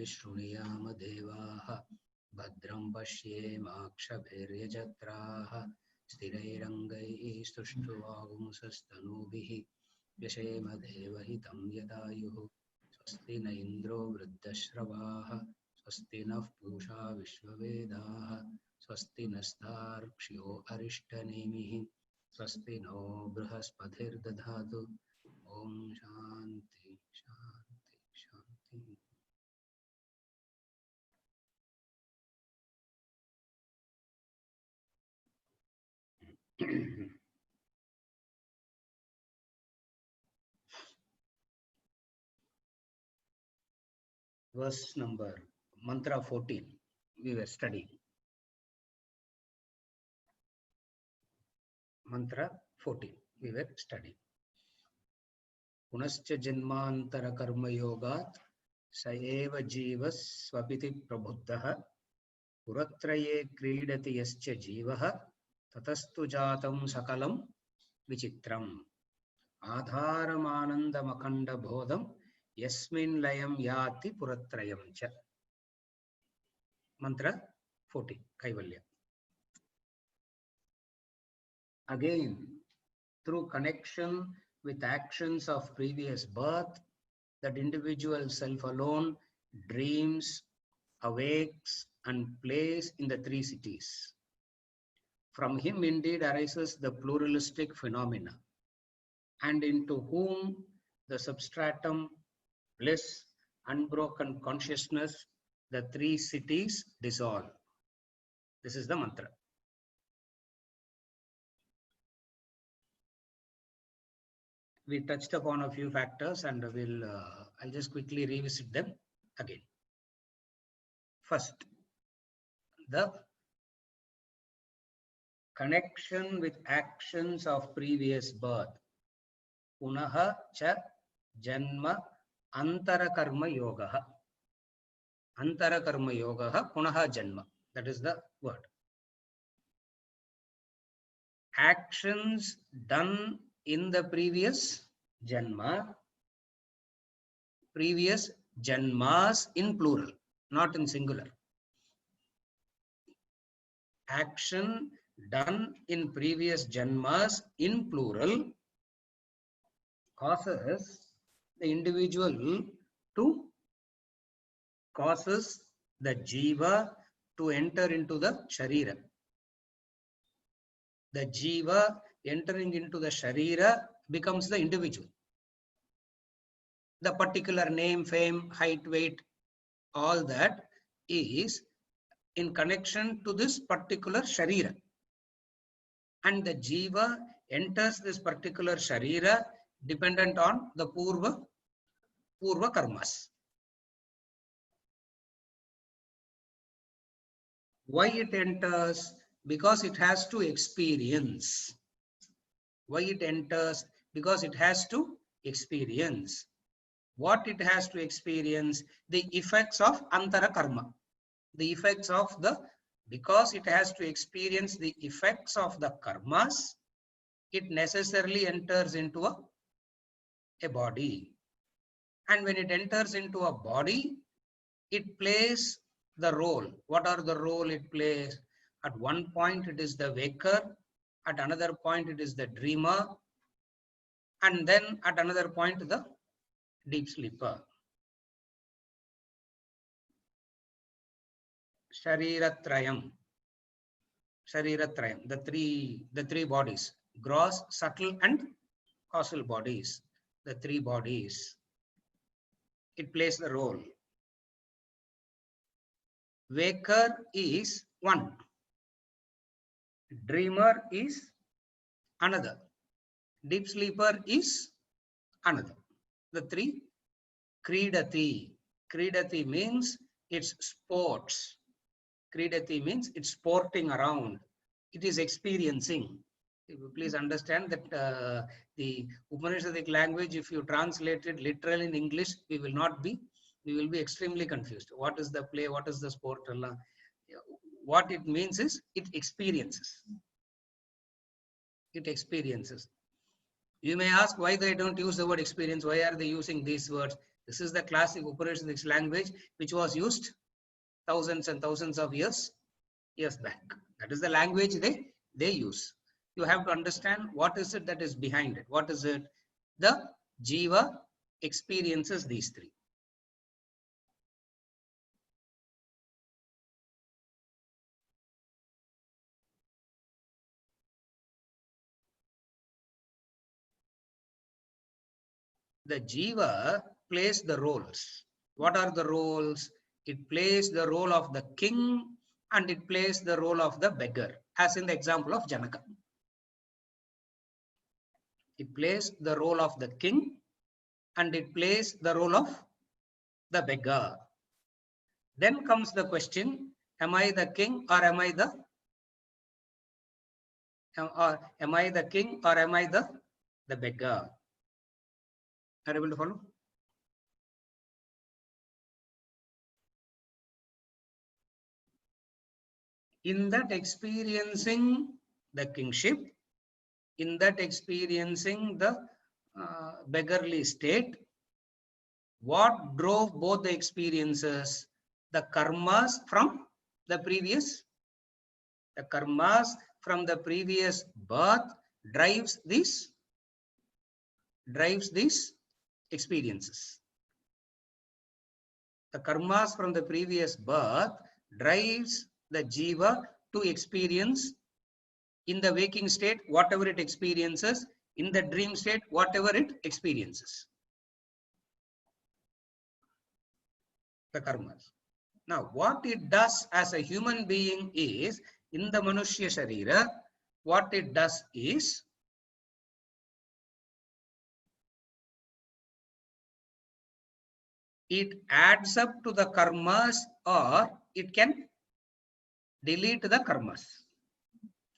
शृणुयाम देवाः भद्रं पश्येमाक्षभिर्यजत्राः स्थिरैरङ्गैः स्तुष्ट्वागुंसस्तनूभिः व्यशेम देवहितं यदायुः स्वस्ति न इन्द्रो वृद्धश्रवाः स्वस्ति नः पूषा विश्ववेदाः स्वस्ति नस्तार्क्ष्यो अरिष्टनेमिः स्वस्ति no बृहस्पतिर्दधातु Om Shanti Shanti Shanti. Verse number, mantra 14, we were studying. Mantra 14, we were studying. Punascha janmantara karma yogat saeva jivas swapiti prabhuddha puratraye kridati yascha jivaha tatastu jatam sakalam vichitram adharamanandamakanda bodham yasmin layam yati puratrayam cha. Mantra 14, Kaivalya. Again, through connection with actions of previous birth, that individual self alone dreams, awakes, and plays in the three cities. From him indeed arises the pluralistic phenomena, and into whom the substratum, bliss, unbroken consciousness, the three cities dissolve. This is the mantra. We touched upon a few factors and I'll just quickly revisit them again. First, the connection with actions of previous birth. Punaha cha janma antara karma yogaha. Antara karma yogaha punaha janma. That is the word. Actions done in the previous janma, previous janmas in plural, not in singular. Action done in previous janmas in plural causes the individual to, causes the jiva to enter into the sharira. The jiva entering into the sharira becomes the individual. The particular name, fame, height, weight, all that is in connection to this particular sharira. And the jiva enters this particular sharira dependent on the purva karmas. Why it enters? Because it has to experience. Why it enters? Because it has to experience. What it has to experience? The effects of antara karma. The effects of the, because it has to experience the effects of the karmas, it necessarily enters into a body. And when it enters into a body, it plays the role. What are the role it plays? At one point it is the waker, at another point it is the dreamer, and then at another point the deep sleeper. Shariratrayam. Shariratrayam, the three bodies, gross, subtle, and causal bodies. The three bodies. It plays the role. Waker is one. Dreamer is another. Deep sleeper is another. The three. Kridati. Kridati means it's sports. Kridati means it's sporting around. It is experiencing. Please understand that the Upanishadic language, if you translate it literally in English, we will be extremely confused. What is the play? What is the sport? What it means is it experiences. It experiences. You may ask why they don't use the word experience. Why are they using these words? This is the classic operations language which was used thousands and thousands of years back. That is the language they use. You have to understand what is it that is behind it. What is it? The Jiva experiences these three. The Jiva plays the roles. What are the roles? It plays the role of the king and it plays the role of the beggar, as in the example of Janaka. It plays the role of the king and it plays the role of the beggar. Then comes the question, am I the king or am I the king or am I the beggar? Are you able to follow? In that experiencing the kingship, in that experiencing the beggarly state, what drove both the experiences? The karmas from the previous birth drives these experiences. The karmas from the previous birth drives the jiva to experience in the waking state whatever it experiences, in the dream state whatever it experiences. The karmas. Now, what it does as a human being is, in the Manushya Sharira, what it does is, it adds up to the karmas or it can delete the karmas.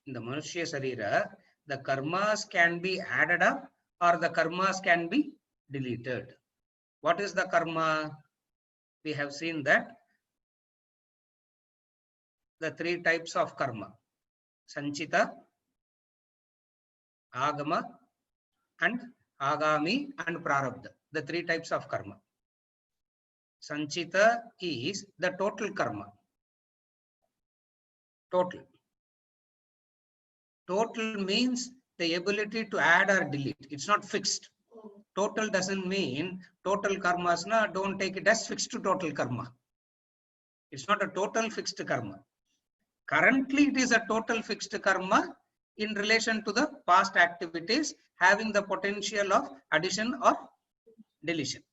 In the Manushya Sharira, the karmas can be added up or the karmas can be deleted. What is the karma? We have seen that the three types of karma: Sanchita, Agama, and Agami, and Prarabdha. The three types of karma. Sanchita is the total karma. Total. Total means the ability to add or delete. It's not fixed. Total doesn't mean total karmas. No, don't take it as fixed to total karma. It's not a total fixed karma. Currently, it is a total fixed karma in relation to the past activities having the potential of addition or deletion.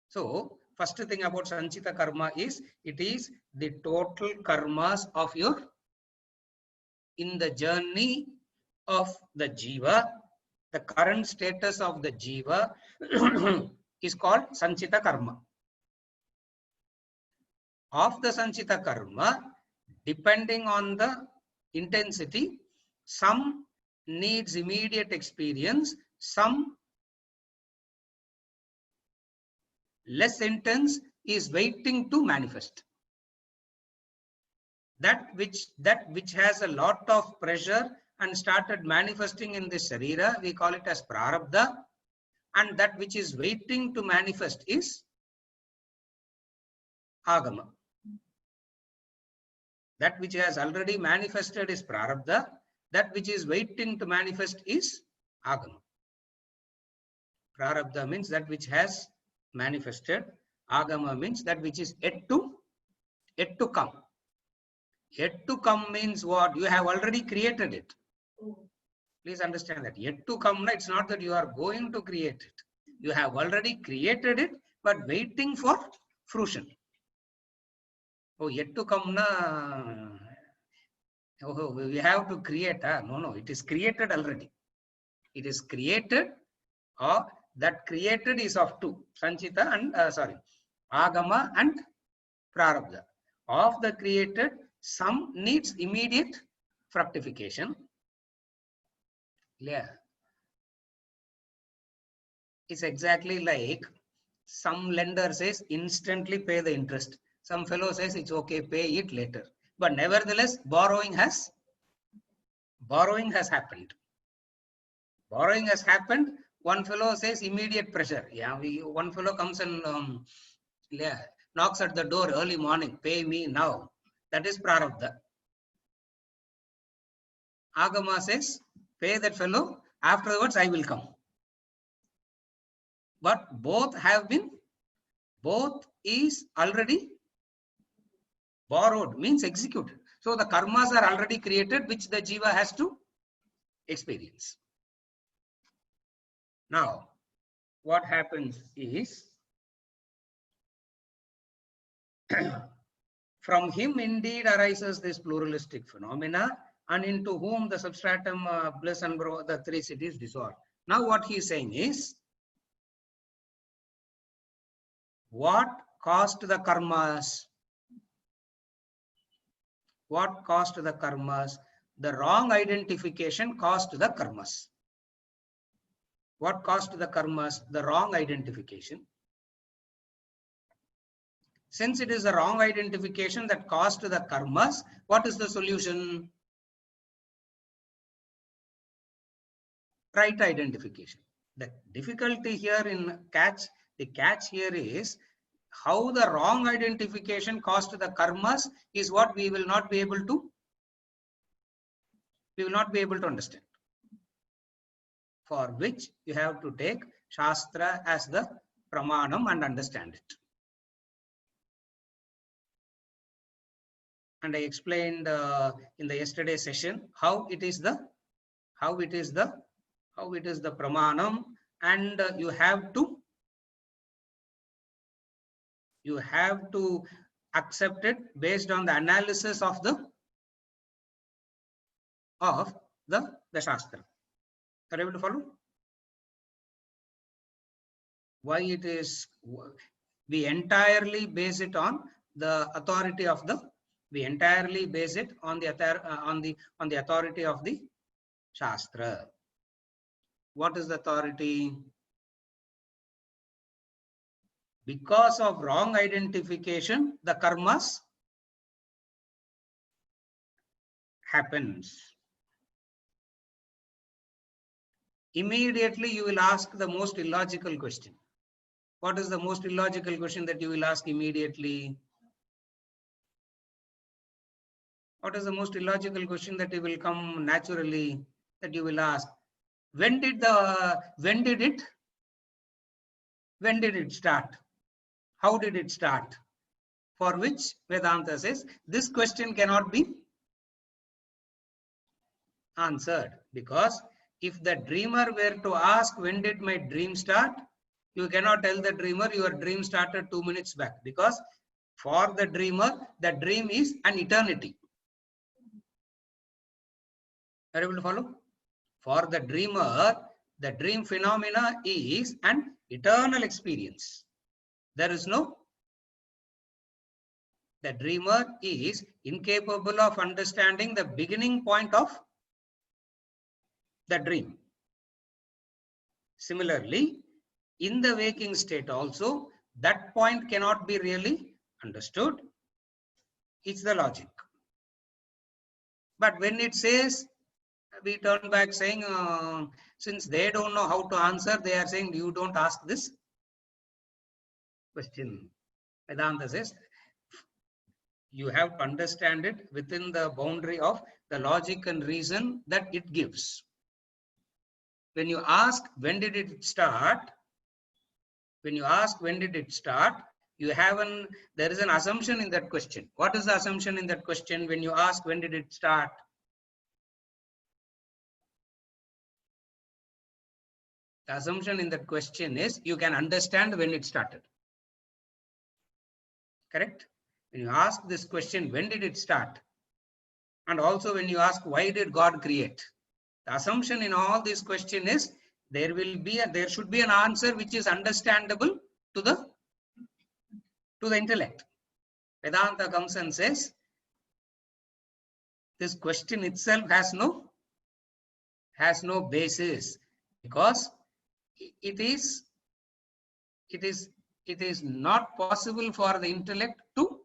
So, first thing about Sanchita karma is, it is the total karmas of your, in the journey of the jiva, the current status of the jiva is called Sanchita karma. Of the Sanchita karma, depending on the intensity, some needs immediate experience, some less intense is waiting to manifest. That which has a lot of pressure and started manifesting in the Sharira, we call it as Prarabdha, and that which is waiting to manifest is Agama. That which has already manifested is Prarabdha, that which is waiting to manifest is Agama. Prarabdha means that which has manifested, Agama means that which is yet to come. Yet to come means what? You have already created it. Please understand that. Yet to come, it's not that you are going to create it. You have already created it, but waiting for fruition. Oh, yet to come, na. Oh, we have to create. No, it is created already. It is created, or that created is of two, Sanchita and, Agama and Prarabdha. Of the created, some needs immediate fructification. Yeah. It's exactly like some lender says instantly pay the interest. Some fellow says it's okay, pay it later. But nevertheless, borrowing has happened. Borrowing has happened. One fellow says immediate pressure. Yeah, one fellow comes and knocks at the door early morning. Pay me now. That is prarabdha. Agama says, pay that fellow. Afterwards, I will come. But both is already borrowed, means executed. So the karmas are already created, which the jiva has to experience. Now, what happens is, from him indeed arises this pluralistic phenomena, and into whom the substratum bliss and the three cities dissolve. Now what he is saying is, what caused the karmas? What caused the karmas? The wrong identification caused the karmas. What caused the karmas? The wrong identification. Since it is the wrong identification that caused the karmas, what is the solution? Right identification. The difficulty here in the catch here is how the wrong identification caused the karmas is what we will not be able to understand. For which you have to take Shastra as the pramanam and understand it. And I explained in the yesterday session how it is the pramanam, and you have to accept it based on the analysis of the Shastra. Are you able to follow? Why it is, we entirely base it on the authority of the, on the authority of the Shastra. What is the authority? Because of wrong identification, the karmas happens. Immediately you will ask the most illogical question. What is the most illogical question that you will ask immediately? What is the most illogical question that you will come naturally, that you will ask? When did it start? How did it start? For which Vedanta says this question cannot be answered, because if the dreamer were to ask when did my dream start, you cannot tell the dreamer your dream started 2 minutes back, because for the dreamer the dream is an eternity. Are you able to follow? For the dreamer, the dream phenomena is an eternal experience. There is no, the dreamer is incapable of understanding the beginning point of the dream. Similarly, in the waking state also, that point cannot be really understood. It's the logic. But when it says, we turn back saying, since they don't know how to answer, they are saying, you don't ask this question. Vedanta says, you have to understand it within the boundary of the logic and reason that it gives. When you ask, when did it start? When you ask, when did it start? There is an assumption in that question. What is the assumption in that question when you ask, when did it start? The assumption in that question is you can understand when it started. Correct? When you ask this question, when did it start? And also when you ask, why did God create? The assumption in all this question is there should be an answer which is understandable to the intellect. Vedanta comes and says this question itself has no basis, because it is not possible for the intellect to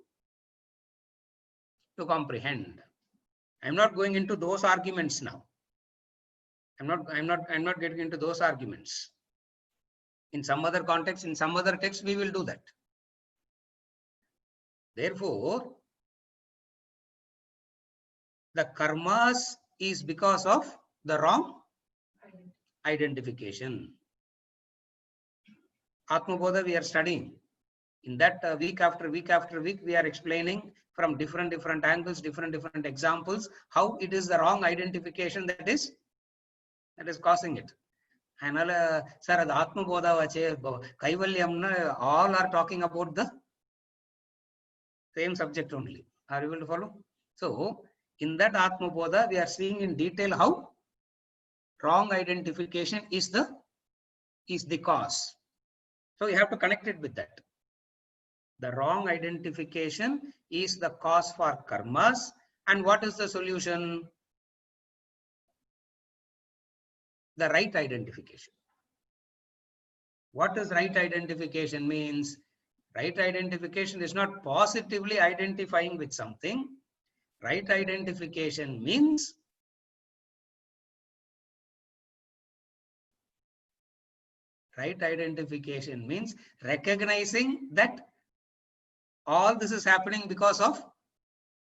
comprehend. I'm not going into those arguments now. I'm not getting into those arguments. In some other context, in some other text, we will do that. Therefore, the karmas is because of the wrong identification. Atma Bodha we are studying. In that week after week after week, we are explaining from different angles, different examples, how it is the wrong identification that is causing it. And sir, the Atma Bodha vache Kaivalyam, all are talking about the same subject only. Are you able to follow? So, in that Atma Bodha, we are seeing in detail how wrong identification is the cause. So, you have to connect it with that. The wrong identification is the cause for karmas. And what is the solution? The right identification. What does right identification means? Right identification is not positively identifying with something. Right identification means recognizing that all this is happening because of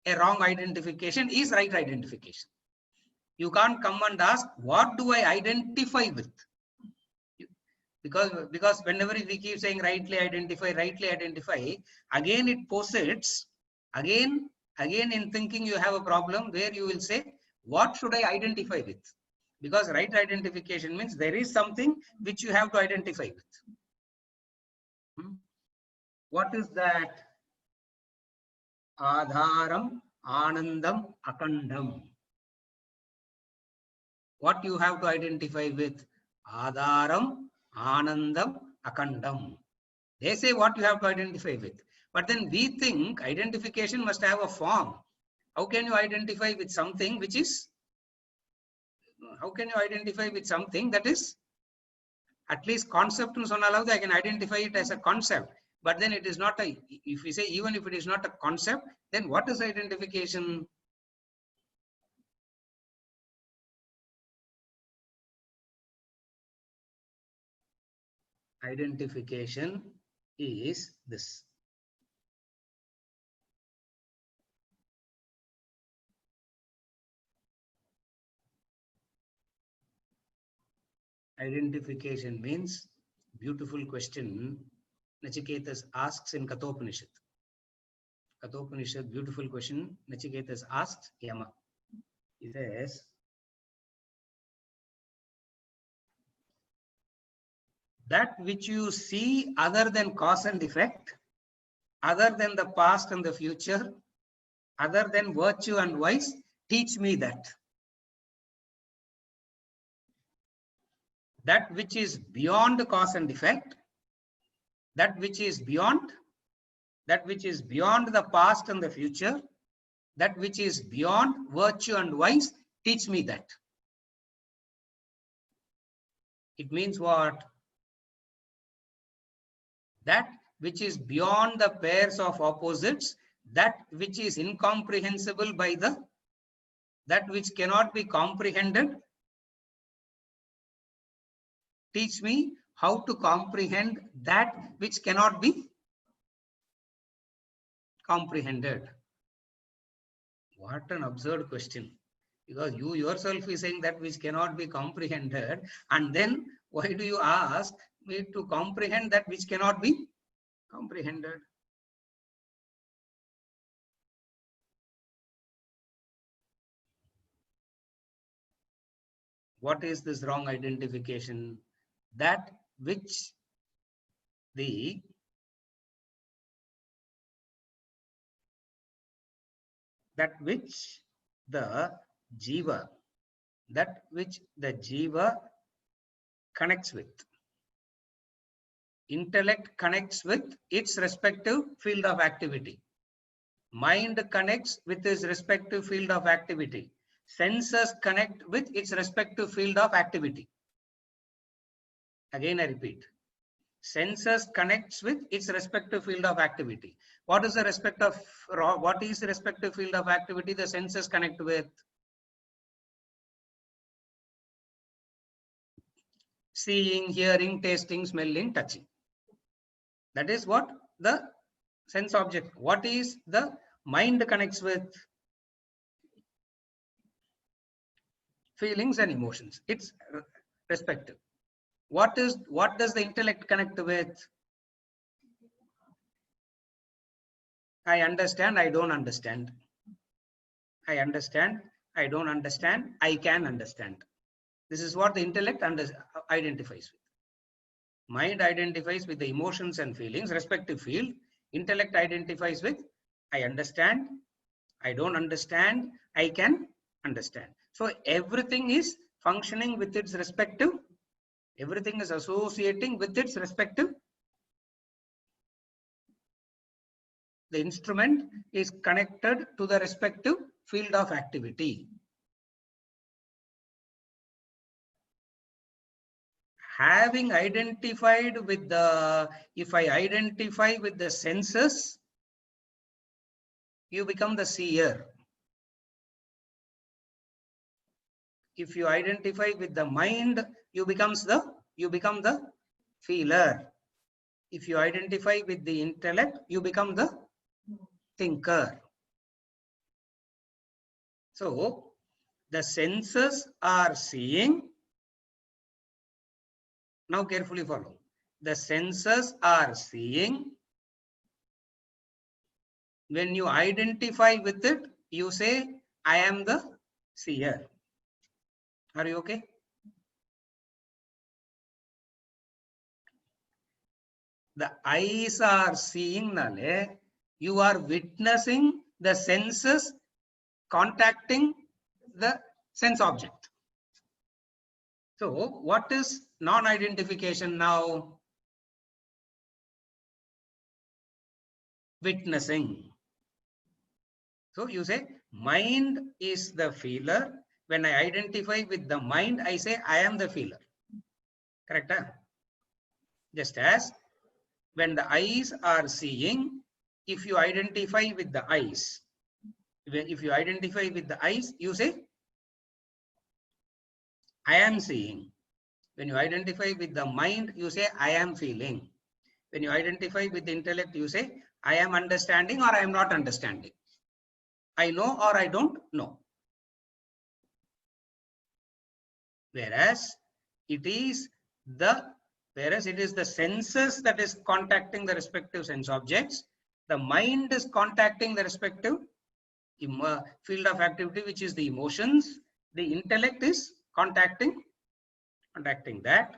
a wrong identification is right identification. You can't come and ask, what do I identify with? Because whenever we keep saying rightly identify, again it posits, again in thinking you have a problem where you will say, what should I identify with? Because right identification means there is something which you have to identify with. What is that? Adharam, Anandam, Akandam. What you have to identify with? Adharam, Anandam, Akandam. They say what you have to identify with. But then we think identification must have a form. How can you identify with something which is, how can you identify with something that is at least concept? I can identify it as a concept. But then it is not a, if we say even if it is not a concept, then what is identification? Identification is this. Identification means, beautiful question Nachiketas asks in Kathopanishad. Kathopanishad, beautiful question Nachiketas asks Yama. He says, that which you see other than cause and effect, other than the past and the future, other than virtue and vice, teach me that. That which is beyond cause and effect, that which is beyond the past and the future, that which is beyond virtue and vice, teach me that. It means what? That which is beyond the pairs of opposites, that which is incomprehensible by that which cannot be comprehended. Teach me how to comprehend that which cannot be comprehended. What an absurd question. Because you yourself is saying that which cannot be comprehended, and then why do you ask me to comprehend that which cannot be comprehended? What is this wrong identification? That which the jiva, that which the jiva connects with. Intellect connects with its respective field of activity. Mind connects with its respective field of activity. Senses connect with its respective field of activity. Again, I repeat. Senses connects with its respective field of activity. What is the respective field of activity the senses connect with? seeing, hearing, tasting, smelling, touching. That is what the sense object. What is the mind connects with? Feelings and emotions. It's respective. What does the intellect connect with? I understand, I don't understand. I understand, I don't understand, I can understand. This is what the intellect identifies with. Mind identifies with the emotions and feelings, respective field. Intellect identifies with I understand, I don't understand, I can understand. So everything is functioning with its respective, everything is associating with its respective. The instrument is connected to the respective field of activity. Having identified with the, if I identify with the senses, you become the seer. If you identify with the mind, you become the feeler. If you identify with the intellect, you become the thinker. So the senses are seeing. Now carefully follow. The senses are seeing. When you identify with it, you say, I am the seer. Are you okay? The eyes are seeing, Nale. You are witnessing the senses contacting the sense object. So what is non-identification now? Witnessing. So you say mind is the feeler. When I identify with the mind, I say I am the feeler. Correct? Huh? Just as when the eyes are seeing, if you identify with the eyes, if you identify with the eyes, you say I am seeing. When you identify with the mind, you say I am feeling. When you identify with the intellect, you say I am understanding or I am not understanding. I know or I don't know. Whereas it is the senses that is contacting the respective sense objects. The mind is contacting the respective field of activity, which is the emotions. The intellect is contacting that.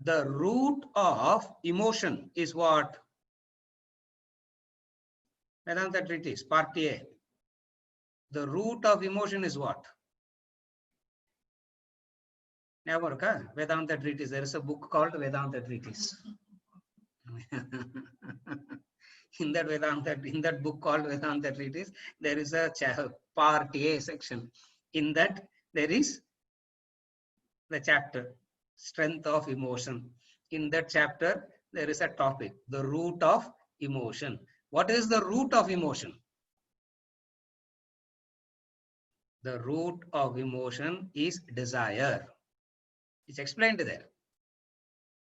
The root of emotion is what? Vedanta treatise, part A. The root of emotion is what? Never, Vedanta treatise. There is a book called Vedanta treatise. in that book called Vedanta treatise, there is a part A section. In that, there is the chapter, strength of emotion. In that chapter, there is a topic, the root of emotion. What is the root of emotion? The root of emotion is desire. It's explained there.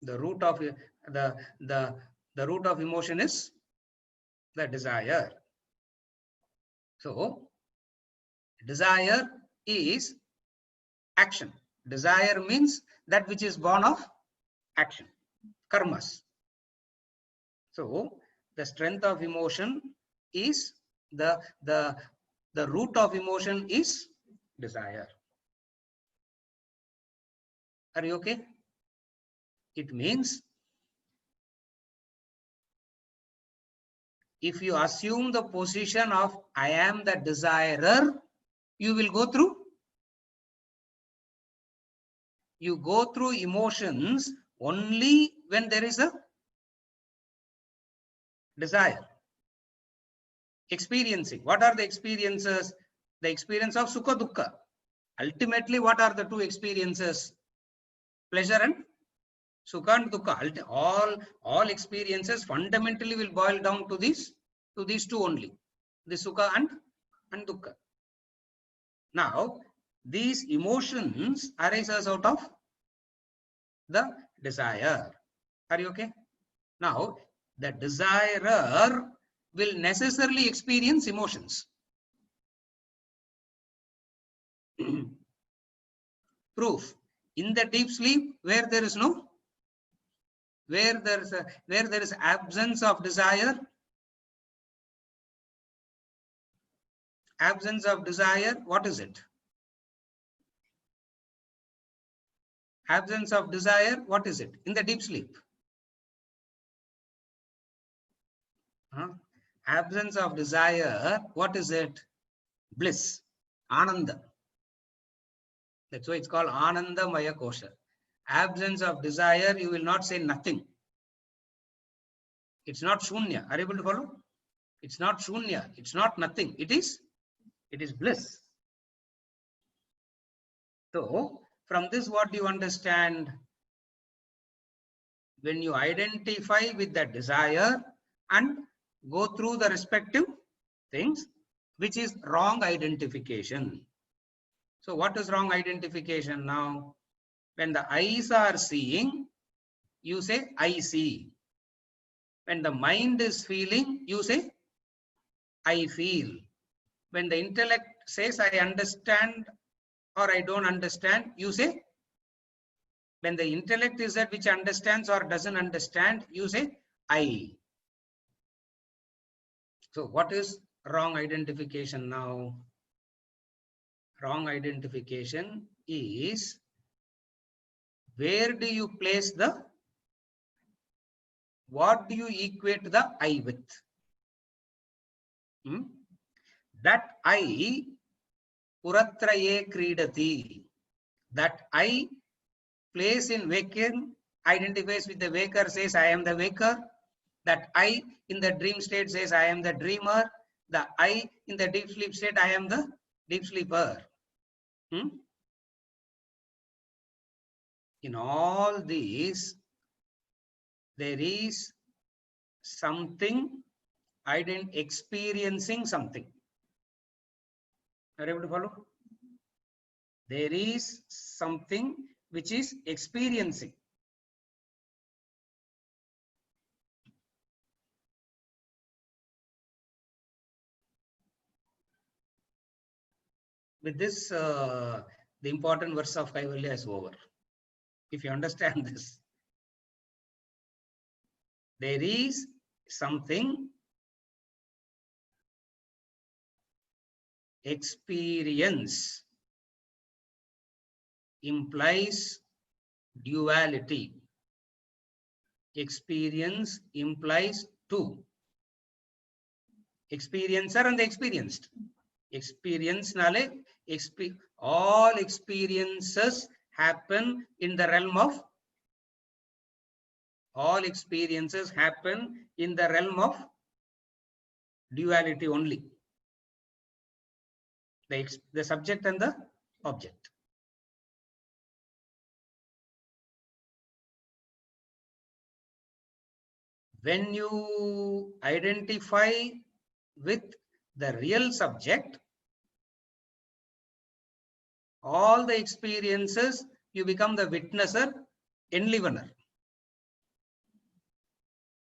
The root of the root of emotion is the desire. So desire is action. Desire means that which is born of action, karmas. So the strength of emotion is the root of emotion is desire. Are you okay? It means if you assume the position of I am the desirer, you will go through emotions only when there is a desire. Experiencing. What are the experiences? The experience of sukha dukkha. Ultimately, what are the two experiences? Pleasure and sukha and dukkha. All experiences fundamentally will boil down to these two only. The sukha and and dukkha. Now, these emotions arises out of the desire. Are you okay? Now, the desirer will necessarily experience emotions. Proof. In the deep sleep, where there is absence of desire, what is it? Absence of desire, what is it? In the deep sleep. Absence of desire, what is it? Bliss, Ananda. That's why it's called Ananda Maya Kosha. Absence of desire, you will not say nothing. It's not Shunya. Are you able to follow? It's not Shunya. It's not nothing. It is bliss. So, from this, what do you understand? When you identify with the desire and go through the respective things, which is wrong identification. So what is wrong identification now? When the eyes are seeing, you say, I see. When the mind is feeling, you say, I feel. When the intellect says, I understand or I don't understand, you say, when the intellect is that which understands or doesn't understand, you say, I. So what is wrong identification now? Wrong identification is, where do you place what do you equate the I with? That I, Puratraye Kridati, that I place in waking, identifies with the waker, says I am the waker. That I in the dream state says I am the dreamer. The I in the deep sleep state, I am the deep sleeper. In all these, there is something, experiencing something. Are you able to follow? There is something which is experiencing. With this, the important verse of Kaivalya is over. If you understand this, there is something, experience implies duality. Experience implies two. Experiencer and the experienced. Experience nale, all experiences happen in the realm of, all experiences happen in the realm of duality only. The subject and the object. When you identify with the real subject, all the experiences, you become the witnesser, enlivener.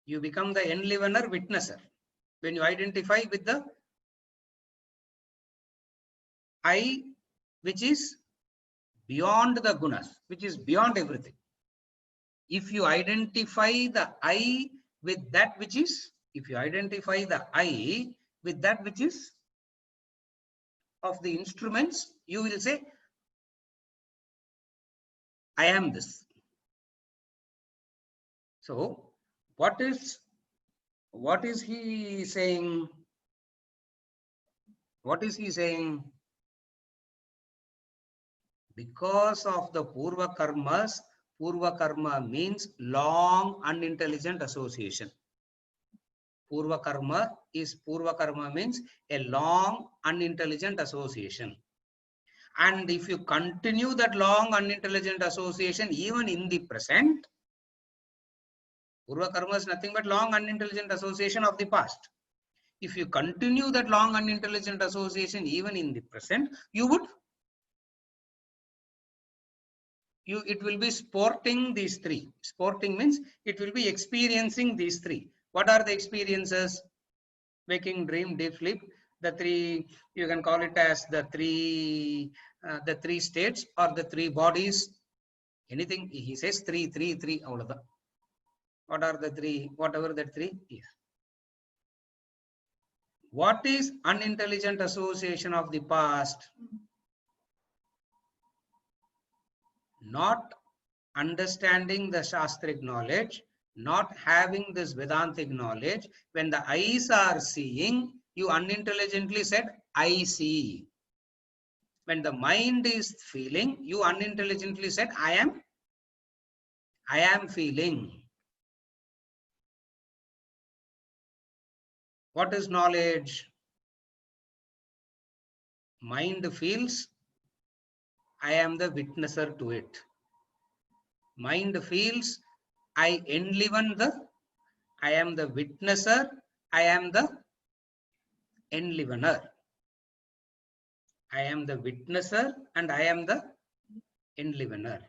You become the enlivener, witnesser. When you identify with the I, which is beyond the gunas, which is beyond everything. If you identify the I with that which is, if you identify the I with that which is of the instruments, you will say, I am this. So what is he saying? What is he saying? Because of the Purva Karmas, Purva Karma means long unintelligent association. Purva Karma means a long unintelligent association. And if you continue that long unintelligent association even in the present, Purva Karma is nothing but long unintelligent association of the past. If you continue that long unintelligent association even in the present, it will be sporting these three. Sporting means it will be experiencing these three. What are the experiences? Waking, dream, deep sleep. The three, you can call it as the three states or the three bodies. Anything he says three. What are the three? Whatever that three is. What is unintelligent association of the past? Not understanding the Shastric knowledge, not having this Vedantic knowledge. When the eyes are seeing, you unintelligently said, I see. When the mind is feeling, you unintelligently said, I am feeling. What is knowledge? Mind feels, I am the witnesser to it. Mind feels, I enliven I am the witnesser, I am the enlivener. I am the witnesser and I am the enlivener.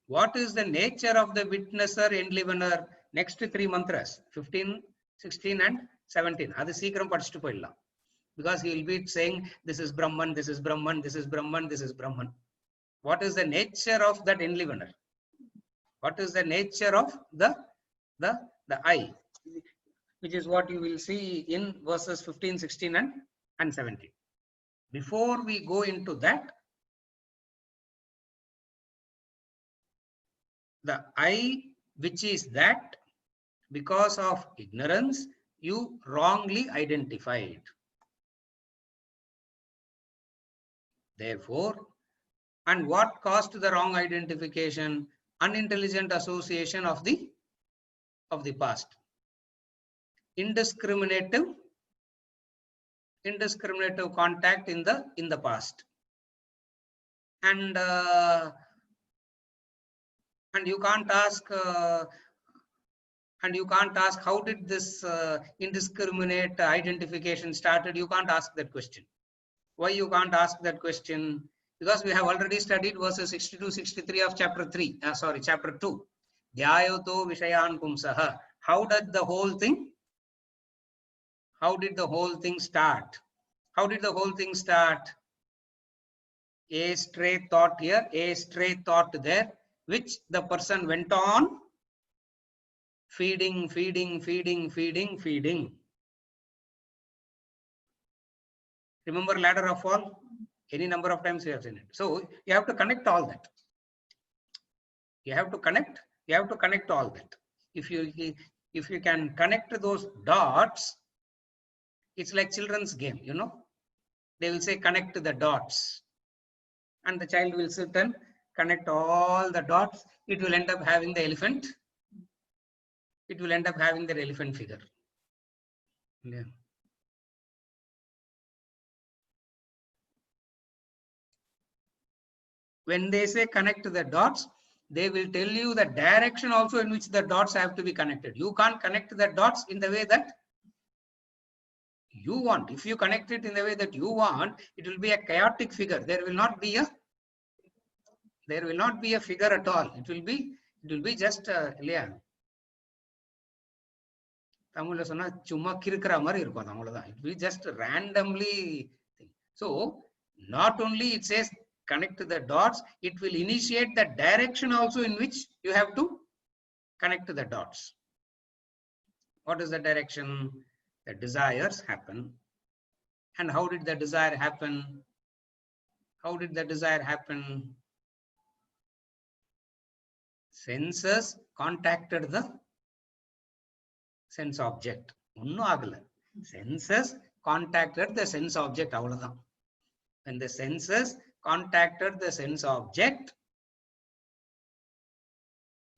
What is the nature of the witnesser, enlivener? Next three mantras, 15, 16 and 17. Adu seekram padichittu poidalam. Because he will be saying, this is Brahman, this is Brahman, this is Brahman, this is Brahman. What is the nature of that enlivener? What is the nature of the I? Which is what you will see in verses 15, 16 and 17. Before we go into that, the I, which is that, because of ignorance, you wrongly identified. Therefore, and what caused the wrong identification? Unintelligent association of the past. Indiscriminative contact in the past. And you can't ask how did this indiscriminate identification started. You can't ask that question. Why you can't ask that question? Because we have already studied verses 62, 63 of chapter 2. Dhyayoto Vishayan Pumsaha. How did the whole thing start? How did the whole thing start? A stray thought here, a stray thought there, which the person went on feeding. Remember ladder of fall? Any number of times we have seen it. So you have to connect all that. You have to connect all that. If you can connect those dots, it's like children's game, you know. They will say connect the dots. And the child will sit and connect all the dots. It will end up having the elephant. It will end up having the elephant figure. Yeah. When they say connect the dots, they will tell you the direction also in which the dots have to be connected. You can't connect the dots in the way that you want. If you connect it in the way that you want, it will be a chaotic figure. There will not be a figure at all. It will be just yeah. Tamil sonna chumma kirukra mari irukum avladhaan. It will just randomly. So not only it says connect the dots, it will initiate the direction also in which you have to connect the dots. What is the direction? The desires happen. And how did the desire happen? Senses contacted the sense object. Senses contacted the sense object. When the senses contacted the sense object,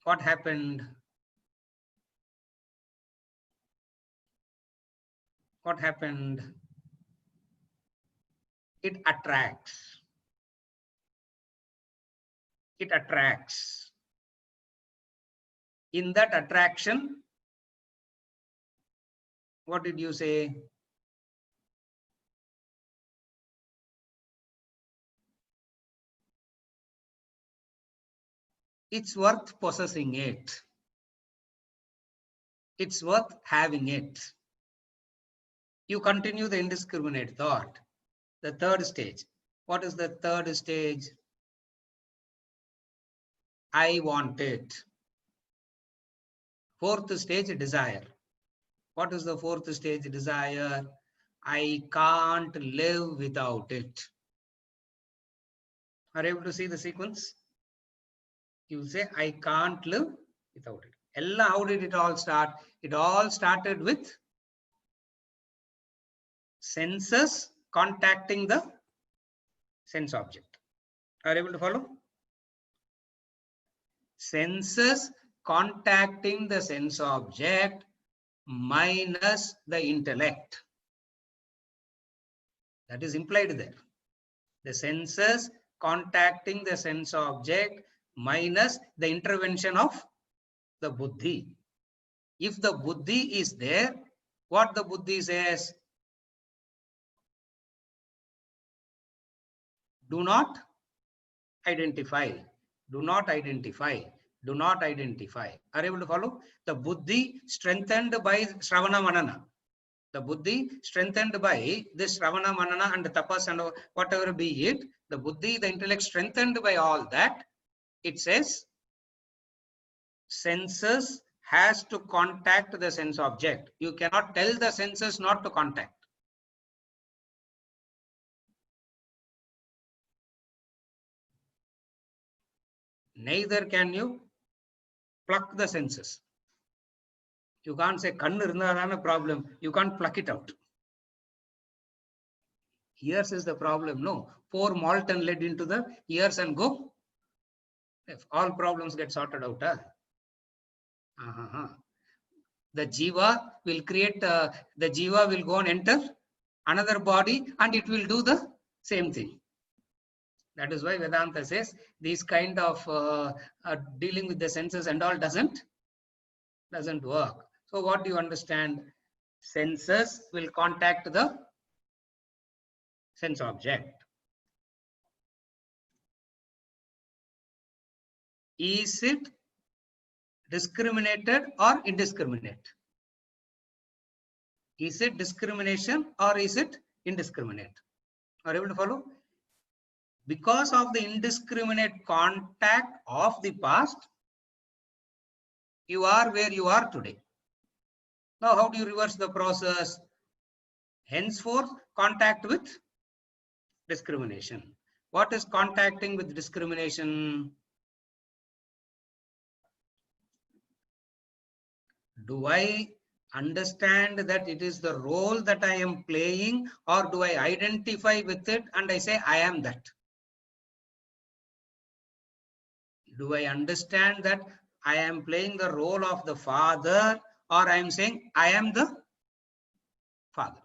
what happened? It attracts. In that attraction, What did you say? It's worth possessing it. It's worth having it. You continue the indiscriminate thought. The third stage. What is the third stage? I want it. Fourth stage, desire. What is the fourth stage? Desire. I can't live without it. Are you able to see the sequence? You say, I can't live without it. How did it all start? It all started with senses contacting the sense object. Are you able to follow? Senses contacting the sense object minus the intellect. That is implied there. The senses contacting the sense object minus the intervention of the buddhi. If the buddhi is there, what the buddhi says? Do not identify. Do not identify. Do not identify. Are you able to follow? The buddhi strengthened by Shravana Manana. The buddhi strengthened by this Shravana Manana and tapas and whatever be it. The buddhi, the intellect strengthened by all that. It says senses has to contact the sense object. You cannot tell the senses not to contact. Neither can you pluck the senses. You can't say kannu irundha problem. You can't pluck it out. Ears is the problem. No, pour malt and lead into the ears and go. If all problems get sorted out. The jiva will create, the jiva will go and enter another body and it will do the same thing. That is why Vedanta says these kind of dealing with the senses and all doesn't work. So what do you understand? Senses will contact the sense object. Is it discriminated or indiscriminate? Is it discrimination or is it indiscriminate? Are you able to follow? Because of the indiscriminate contact of the past, you are where you are today. Now, how do you reverse the process? Henceforth, contact with discrimination. What is contacting with discrimination? Do I understand that it is the role that I am playing, or do I identify with it and I say I am that? Do I understand that I am playing the role of the father, or I am saying I am the father?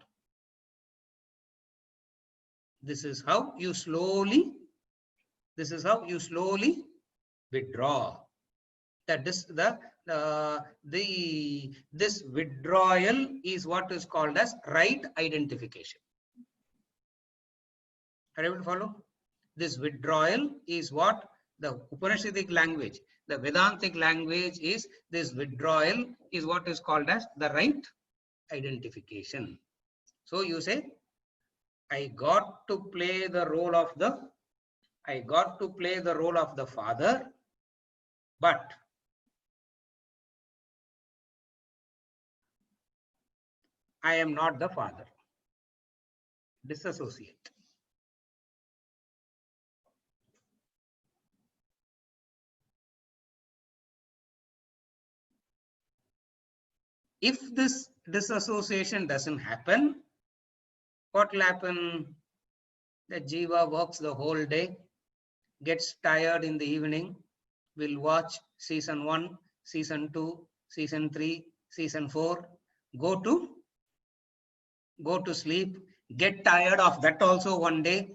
This is how you slowly withdraw. That is this withdrawal is what is called as right identification. Are you able to follow? This withdrawal is what the Upanishadic language, the Vedantic language is, this withdrawal is what is called as the right identification. So you say, I got to play the role of the father, but I am not the father. Disassociate. If this disassociation doesn't happen, what will happen? The jiva works the whole day, gets tired in the evening, will watch season 1, season 2, season 3, season 4, go to sleep, get tired of that also one day,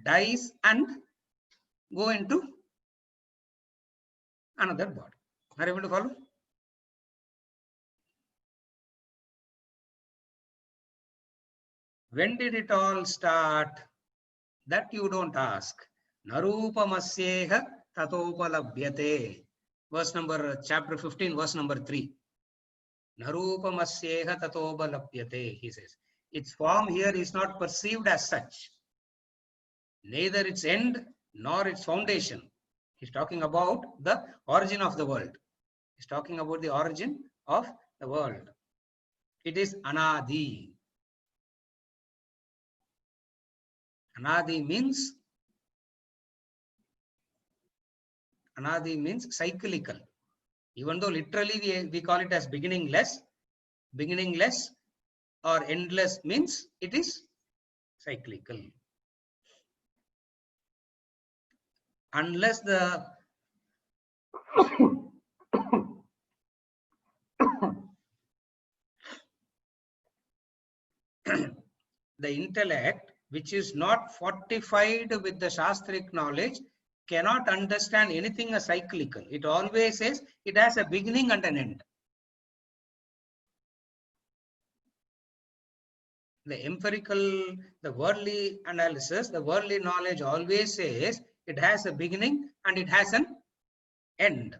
dies and go into another body. Are you able to follow? When did it all start? That you don't ask. Narupamasyeha tatopalabhyate. Verse number, chapter 15, verse number 3. Narupamasyeha tatopalabhyate, he says. Its form here is not perceived as such. Neither its end nor its foundation. He's talking about the origin of the world. He's talking about the origin of the world. It is anadi. Anadi means cyclical. Even though literally we call it as beginningless or endless means it is cyclical. Unless the the intellect, which is not fortified with the Shastric knowledge, cannot understand anything as cyclical. It always says it has a beginning and an end. The empirical, the worldly analysis, the worldly knowledge always says it has a beginning and it has an end.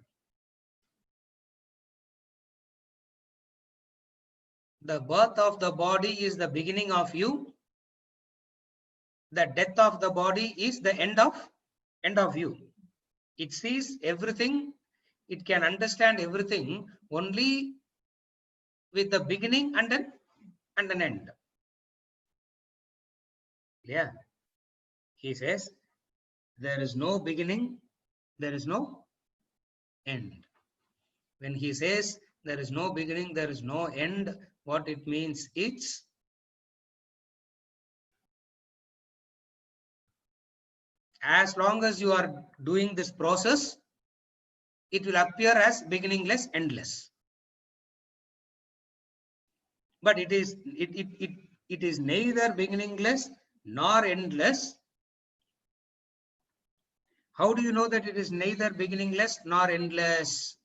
The birth of the body is the beginning of you. The death of the body is the end of you. It sees everything. It can understand everything only with the beginning and an end. Yeah. He says, there is no beginning, there is no end. When he says there is no beginning, there is no end, what it means is as long as you are doing this process, it will appear as beginningless, endless. But it is neither beginningless nor endless. How do you know that it is neither beginningless nor endless?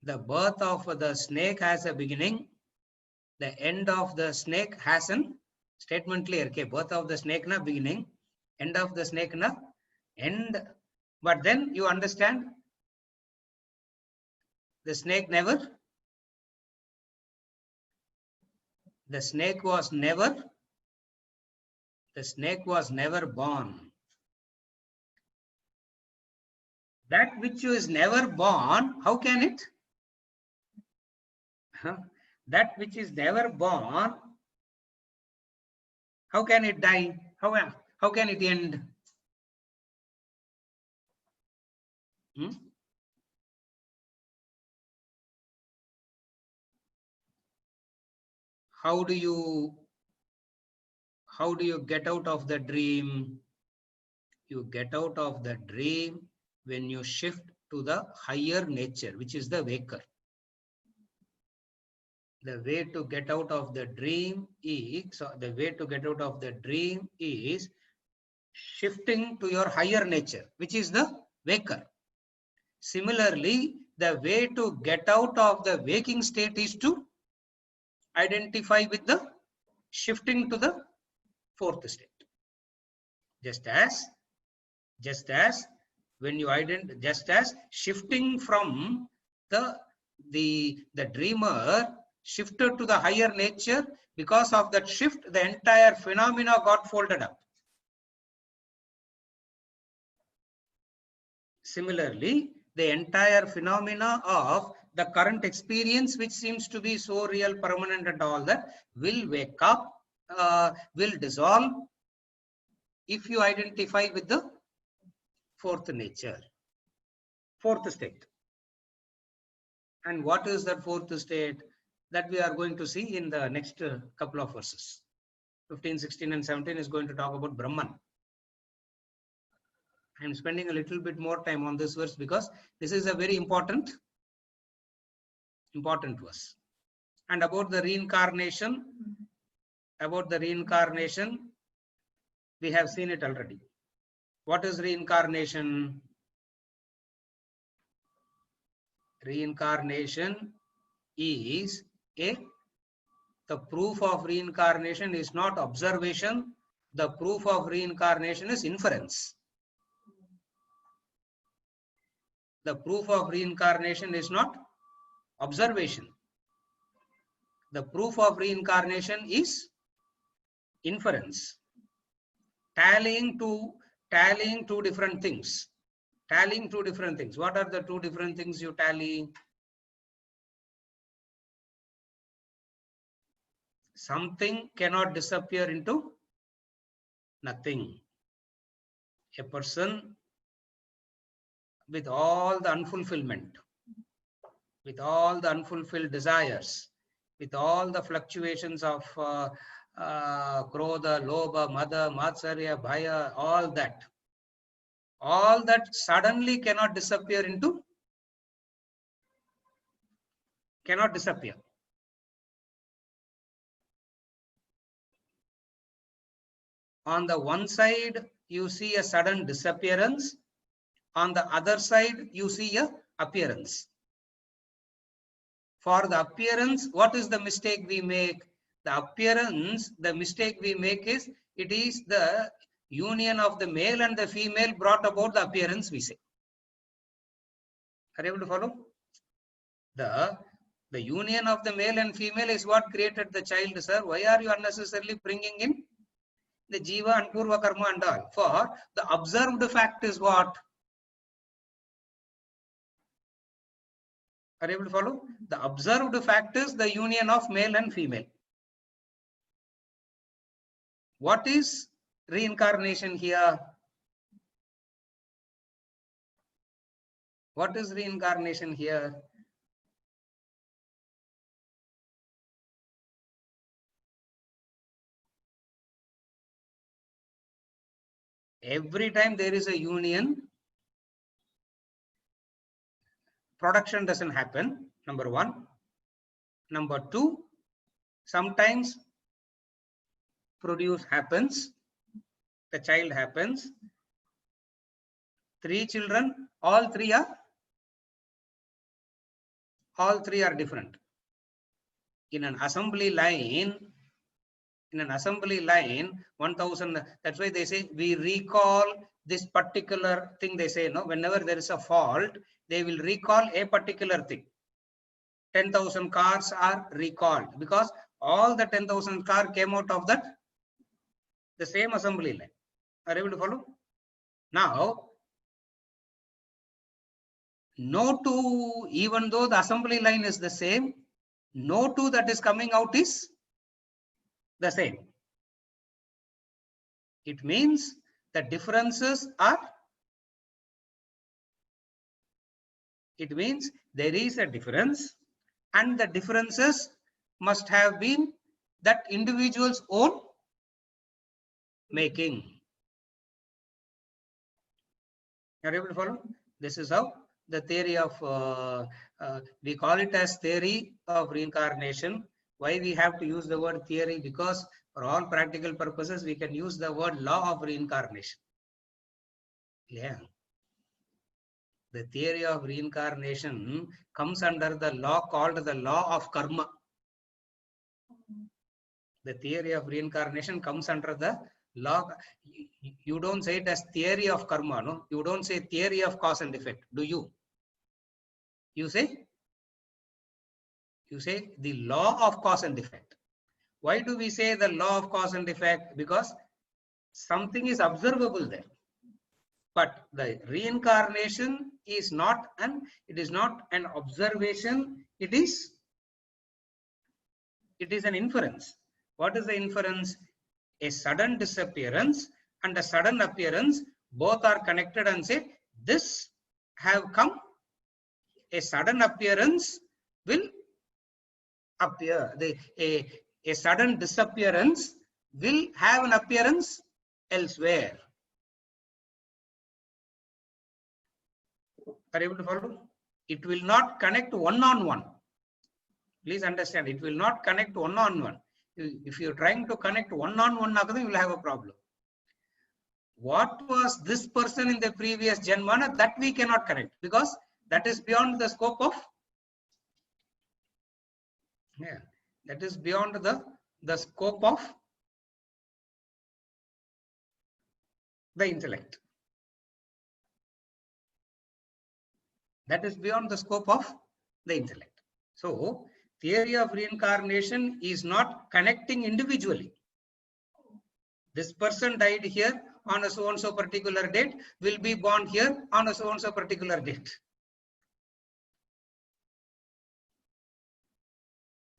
The birth of the snake has a beginning. The end of the snake has an statement clear. Okay, birth of the snake na beginning, end of the snake na end. But then you understand the snake was never born. That which is never born, how can it? That which is never born, how can it die? How can it end? How do you get out of the dream? You get out of the dream when you shift to the higher nature, which is the waker. The way to get out of the dream is shifting to your higher nature, which is the waker. Similarly, the way to get out of the waking state is to identify with the shifting to the fourth state. Just as shifting from the dreamer shifted to the higher nature, because of that shift, the entire phenomena got folded up. Similarly, the entire phenomena of the current experience, which seems to be so real, permanent and all that, will wake up, will dissolve if you identify with the fourth nature, fourth state. And what is that fourth state? That we are going to see in the next couple of verses. 15, 16 and 17 is going to talk about Brahman. I am spending a little bit more time on this verse because this is a very important verse. And about the reincarnation, we have seen it already. What is reincarnation? Reincarnation is The proof of reincarnation is not observation. The proof of reincarnation is inference. The proof of reincarnation is not observation. The proof of reincarnation is inference. Tallying two different things. Tallying two different things. What are the two different things you tally? Something cannot disappear into nothing. A person with all the unfulfillment, with all the unfulfilled desires, with all the fluctuations of krodha, lobha, mada, matsarya, bhaya, all that suddenly cannot disappear. On the one side, you see a sudden disappearance. On the other side, you see a appearance. For the appearance, what is the mistake we make? The appearance, the mistake we make is, it is the union of the male and the female brought about the appearance, we say. Are you able to follow? The union of the male and female is what created the child, sir. Why are you unnecessarily bringing in the jiva and purva karma and all? For the observed fact is what? Are you able to follow? The observed fact is the union of male and female. What is reincarnation here? What is reincarnation here? Every time there is a union, production doesn't happen, number one. Number two, sometimes produce happens, the child happens. 3 children, all three are different. In an assembly line, 1000, that's why they say we recall this particular thing. They say, no, whenever there is a fault, they will recall a particular thing. 10,000 cars are recalled because all the 10,000 cars came out of the same assembly line. Are you able to follow? Now, no two, even though the assembly line is the same, no two that is coming out is the same. It means the differences are, it means there is a difference, and the differences must have been that individual's own making. Are you able to follow? This is how the theory of, we call it as theory of reincarnation. Why we have to use the word theory? Because for all practical purposes, we can use the word law of reincarnation. Yeah. The theory of reincarnation comes under the law called the law of karma. The theory of reincarnation comes under the law. You don't say it as theory of karma, no? You don't say theory of cause and effect, do you? You say the law of cause and effect. Why do we say the law of cause and effect? Because something is observable there. But the reincarnation is not an observation, it is an inference. What is the inference? A sudden disappearance and a sudden appearance, both are connected, and say this have come. A sudden appearance will appear. A sudden disappearance will have an appearance elsewhere. Are you able to follow? It will not connect one-on-one. Please understand, it will not connect one-on-one. If you're trying to connect one-on-one, you will have a problem. What was this person in the previous Janmana, that we cannot connect, because that is beyond the scope of Yeah, that is beyond the scope of the intellect. That is beyond the scope of the intellect. So, theory of reincarnation is not connecting individually. This person died here on a so and so particular date, will be born here on a so and so particular date.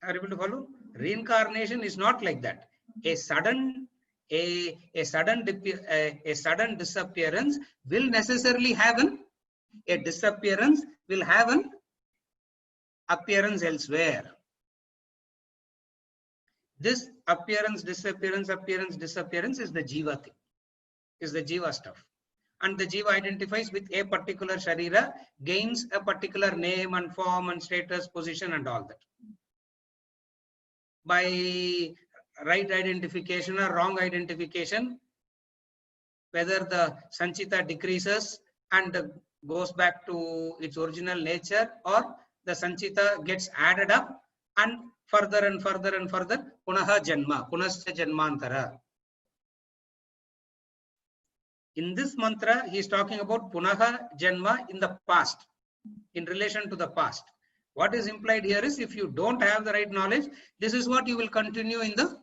Are you able to follow? Reincarnation is not like that. A sudden disappearance will necessarily have a disappearance will have an appearance elsewhere. This appearance, disappearance is the jiva thing, is the jiva stuff. And the jiva identifies with a particular sharira, gains a particular name and form and status, position and all that. By right identification or wrong identification, whether the sanchita decreases and goes back to its original nature, or the sanchita gets added up and further and further and further, punaha janma, punascha janmantara. In this mantra, he is talking about punaha janma in the past, in relation to the past. What is implied here is, if you don't have the right knowledge, this is what you will continue in the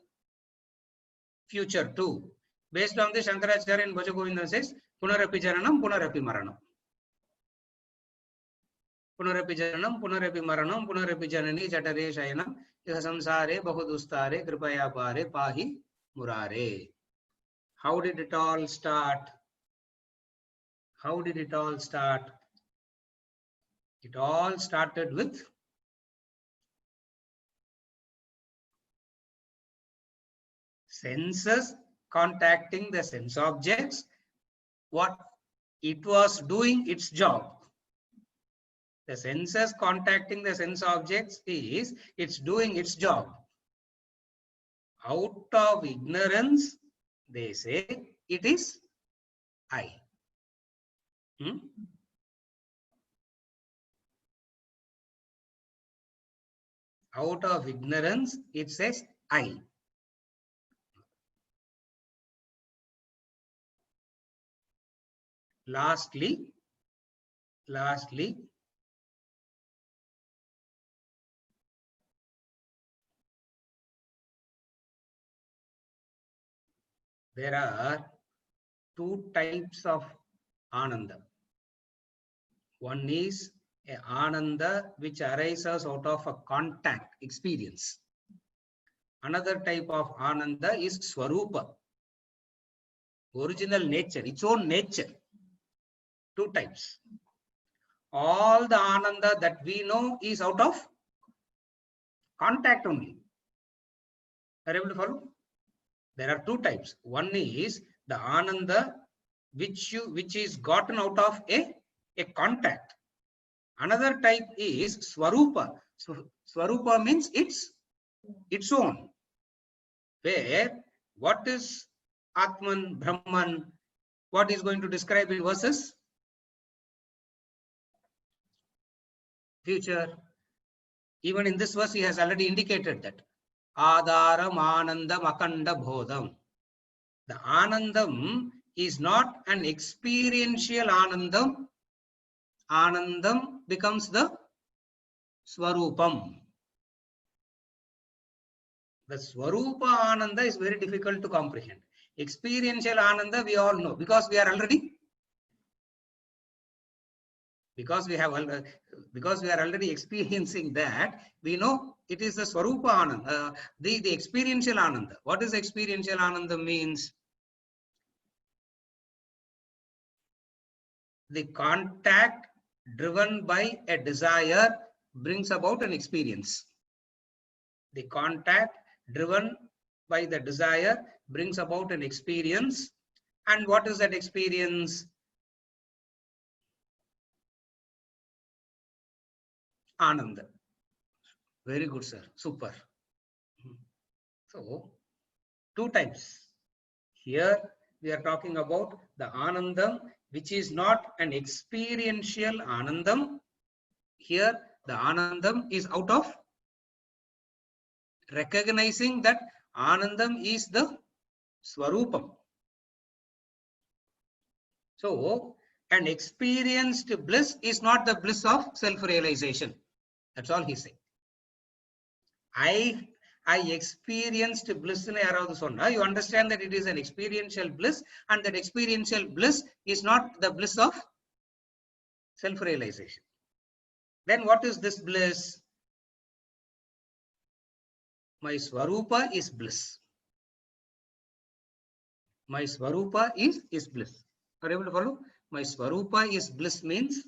future too. Based on this, Shankaracharya in Bhaja Govinda says, punarapi jaranam, punarapi maranam. Punarapi jaranam, punarapi maranam, punarapi janani jatare shayanam, iha samsare bahudustare kripaya pare pahi murare. How did it all start? How did it all start? It all started with senses contacting the sense objects. What it was doing its job. The senses contacting the sense objects is, it's doing its job. Out of ignorance, they say it is I. Out of ignorance, it says I. Lastly, there are two types of Ananda. One is a Ananda which arises out of a contact experience. Another type of Ananda is Swarupa, original nature, its own nature. Two types. All the Ananda that we know is out of contact only. Are you able to follow? There are two types. One is the Ananda which is gotten out of a contact. Another type is Swarupa. So, Swarupa means its own. Where what is Atman, Brahman, what is going to describe it versus future. Even in this verse, he has already indicated that. Adaram Anandam Akanda Bodham. The Anandam is not an experiential Anandam. Anandam becomes the Swarupam. The Swarupa Ananda is very difficult to comprehend. Experiential Ananda we all know, because we are already experiencing that, we know it is the Swarupa Ananda, the experiential Ananda. What is experiential Ananda means? The contact driven by a desire brings about an experience. The contact driven by the desire brings about an experience. And what is that experience? Ananda. Very good, sir. Super. So, two types. Here we are talking about the Anandam, which is not an experiential Anandam. Here the Anandam is out of recognizing that Anandam is the Swarupam. So, an experienced bliss is not the bliss of self-realization. That's all he's saying. I experienced bliss in yaravadu sonna. You understand that it is an experiential bliss, and that experiential bliss is not the bliss of self-realization. Then what is this bliss? My Swarupa is bliss. My Swarupa is bliss. Are you able to follow? My Swarupa is bliss means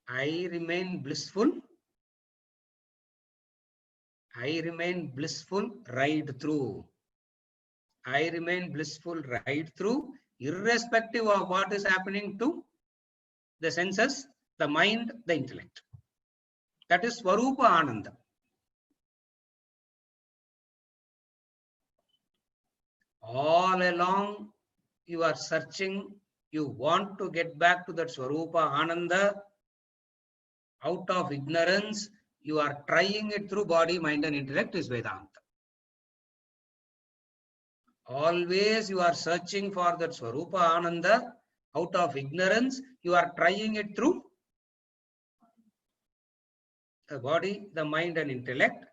I remain blissful. I remain blissful right through. I remain blissful right through, irrespective of what is happening to the senses, the mind, the intellect. That is Swarupa Ananda. All along you are searching, you want to get back to that Swarupa Ananda. Out of ignorance, you are trying it through body, mind and intellect is Vedanta. Always you are searching for that Swarupa Ananda. Out of ignorance, you are trying it through the body, the mind and intellect.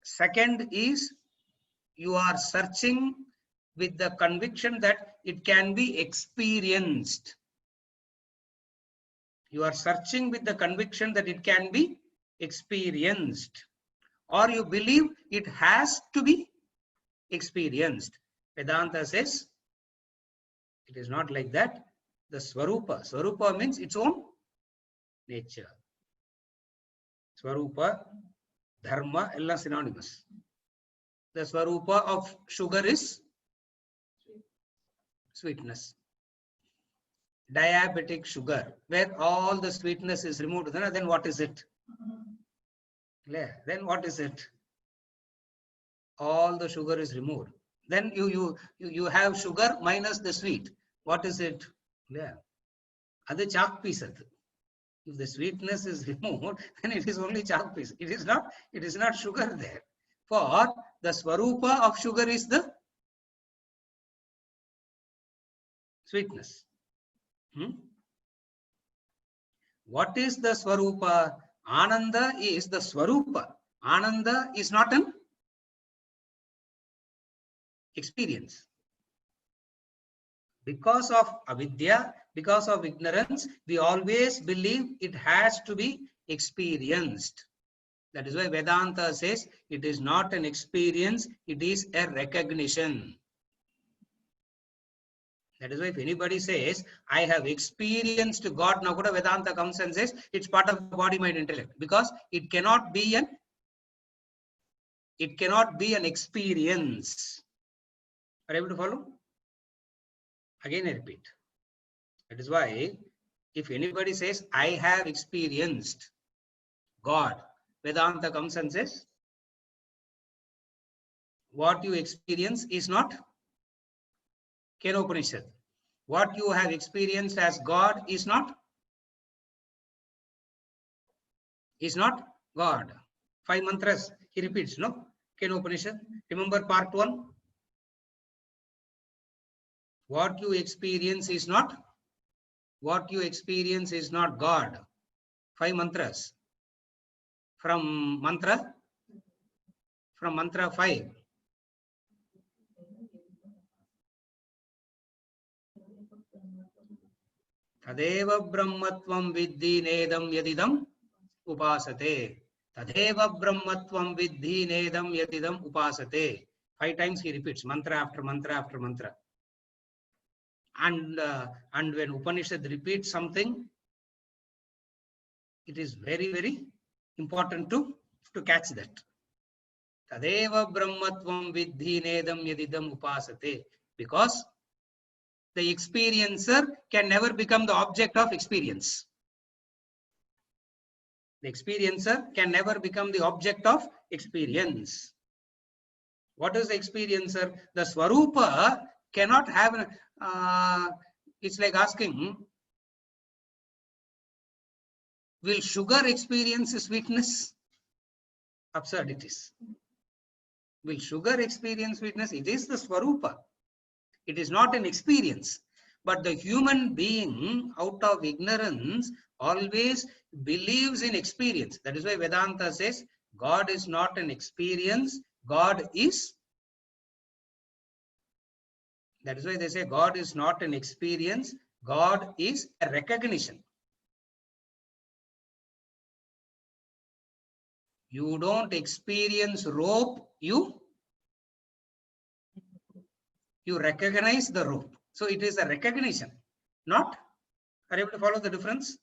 Second is you are searching with the conviction that it can be experienced. You are searching with the conviction that it can be experienced, or you believe it has to be experienced. Vedanta says it is not like that. The Swarupa means its own nature. Swarupa, Dharma, all synonymous. The Swarupa of sugar is sweetness. Diabetic sugar, where all the sweetness is removed, then what is it? Then what is it? All the sugar is removed. Then you have sugar minus the sweet. What is it? That's a chalk piece. If the sweetness is removed, then it is only chalk piece. It is not sugar there. For the Swarupa of sugar is the sweetness. What is the Swarupa? Ananda is the Swarupa. Ananda is not an experience. Because of avidya, because of ignorance, we always believe it has to be experienced. That is why Vedanta says it is not an experience, it is a recognition. That is why if anybody says, I have experienced God, now Vedanta comes and says it's part of the body, mind, intellect, because it cannot be an experience. Are you able to follow? Again I repeat. That is why if anybody says, I have experienced God, Vedanta comes and says, what you experience is not Kenopanishad. What you have experienced as God is not God. 5 mantras he repeats, no? Kenopanishad. Remember part 1? What you experience is not God. 5 mantras. From mantra 5. Tadeva brahmatvam viddhi nedam yadidam upasate. Tadeva brahmatvam viddhi nedam yadidam upasate. 5 times he repeats, mantra after mantra after mantra. And when Upanishad repeats something, it is very, very important to catch that. Tadeva brahmatvam viddhi nedam yadidam upasate. Because the experiencer can never become the object of experience. The experiencer can never become the object of experience. What is the experiencer? The Swarupa cannot have, it's like asking, Will sugar experience sweetness? Absurd it is. Will sugar experience sweetness? It is the Swarupa. It is not an experience. But the human being, out of ignorance, always believes in experience. That is why Vedanta says, God is not an experience, God is. That is why they say God is not an experience, God is a recognition. You don't experience rope, you recognize the rope. So it is a recognition, not. Are you able to follow the difference?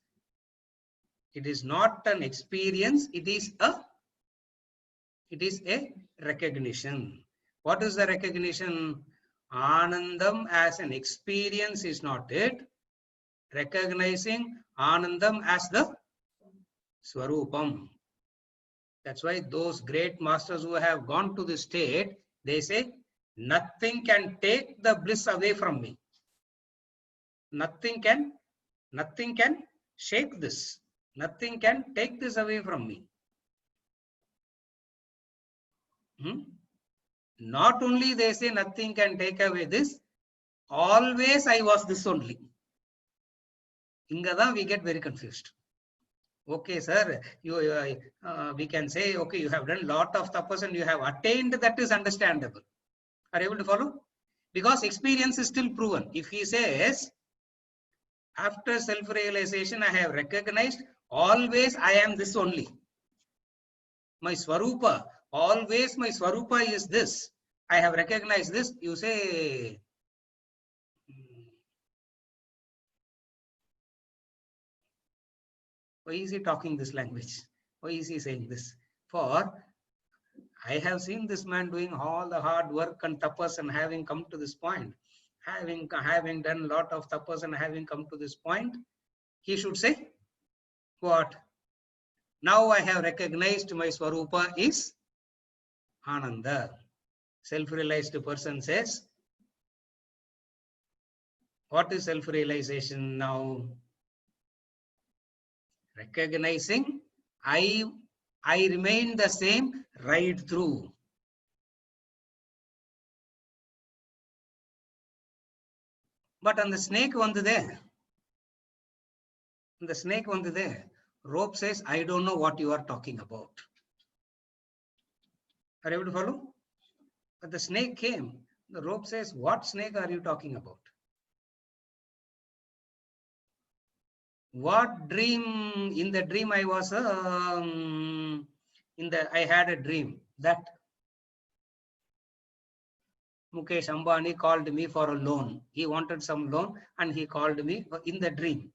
It is not an experience, it is a recognition. What is the recognition? Anandam as an experience is not it. Recognizing Anandam as the Swarupam. That's why those great masters who have gone to the state, they say, nothing can take the bliss away from me. Nothing can shake this. Nothing can take this away from me. Not only they say nothing can take away this, always I was this only. Ingada we get very confused. Okay, sir, we can say, okay, you have done lot of tapas and you have attained, that is understandable. Are you able to follow? Because experience is still proven. If he says, after self-realization, I have recognized, always I am this only. My Swarupa, always my Swarupa is this. I have recognized this. You say, why is he talking this language? Why is he saying this? For I have seen this man doing all the hard work and tapas and having come to this point. Having done a lot of tapas and having come to this point, he should say, what? Now I have recognized my Swarupa is Ananda. Self-realized person says, what is self-realization now? Recognizing I remain the same right through. But on the snake on there. The snake on there. Rope says, I don't know what you are talking about. Are you able to follow? But the snake came. The rope says, what snake are you talking about? What dream? In the dream I was, I had a dream that Mukesh Ambani called me for a loan. He wanted some loan and he called me in the dream.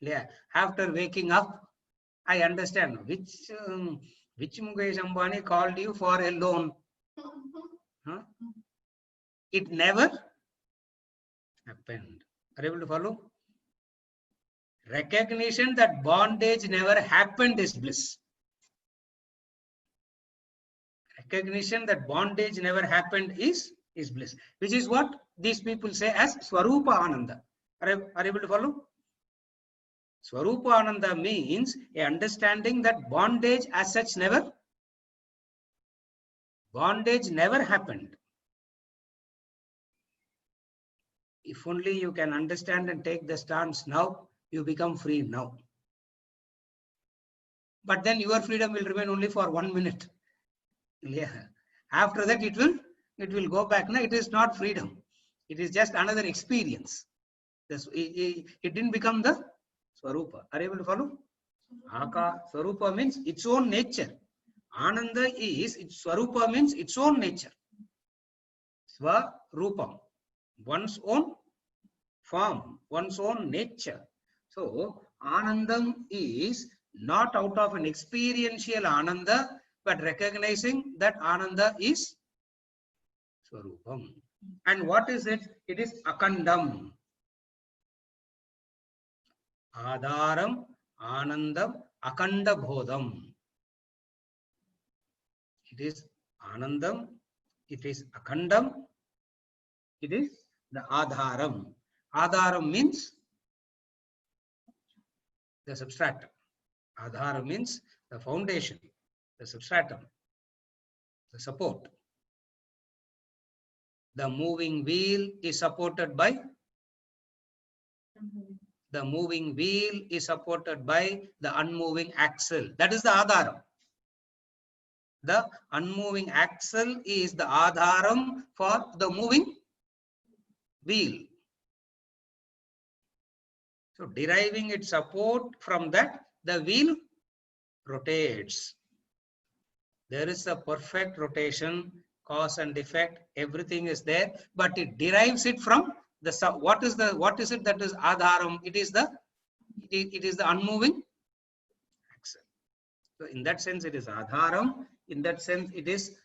Yeah. After waking up, I understand which Mukesh Ambani called you for a loan. Huh? It never happened. Are you able to follow? Recognition that bondage never happened is bliss. Recognition that bondage never happened is bliss. Which is what these people say as Swarupa Ananda. Are you able to follow? Swarupa Ananda means a understanding that bondage as such never happened. If only you can understand and take the stance now, you become free now. But then your freedom will remain only for 1 minute. Yeah. After that, it will go back. No, it is not freedom. It is just another experience. It didn't become the Swarupa. Are you able to follow? Swarupa means its own nature. Ananda is, Swarupa means its own nature. Swarupam, one's own form, one's own nature. So, Anandam is not out of an experiential Ananda, but recognizing that Ananda is Swarupam. And what is it? It is Akandam. Adharam, Anandam, Akanda Bodham. It is Anandam, it is Akandam, it is the Adharam. Adharam means the substract. Adhara means the foundation, the substratum, the support. The moving wheel is supported by the unmoving axle. That is the adharam. The unmoving axle is the adharam for the moving wheel. So deriving its support from that, the wheel rotates. There is a perfect rotation, cause and effect, everything is there, but it derives it from the what is it that is adharam? It is the unmoving axle. So in that sense, it is adharam. In that sense, it is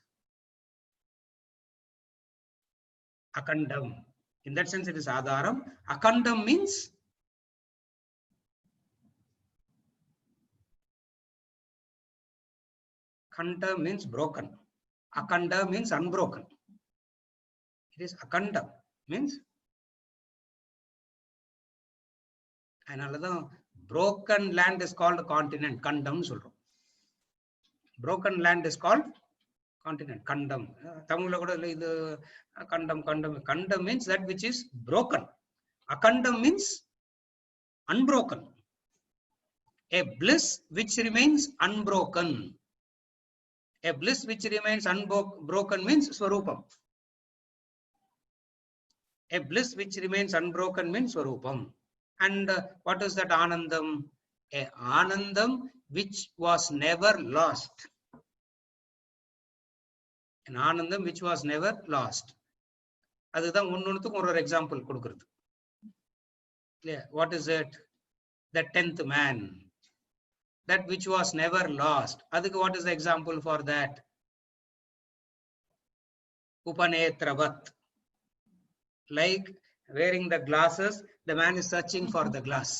akandam. In that sense, it is adharam. Akandam means khanda means broken. Akanda means unbroken. It is akanda means another broken land is called continent. Kandam solrom. Broken land is called continent. Kandam. Tamil kandam. Kandam means that which is broken. Akandam means unbroken. A bliss which remains unbroken. A bliss which remains unbroken means Swarupam. A bliss which remains unbroken means Swarupam. And what is that Anandam? A Anandam which was never lost. An Anandam which was never lost. அதுதான் ஒன்னொன்னுக்கு ஒரு example கொடுக்கிறது. What is it? The 10th man. That which was never lost. அதுக்கு what is the example for that? Upanetravat. Like wearing the glasses, the man is searching for the glass.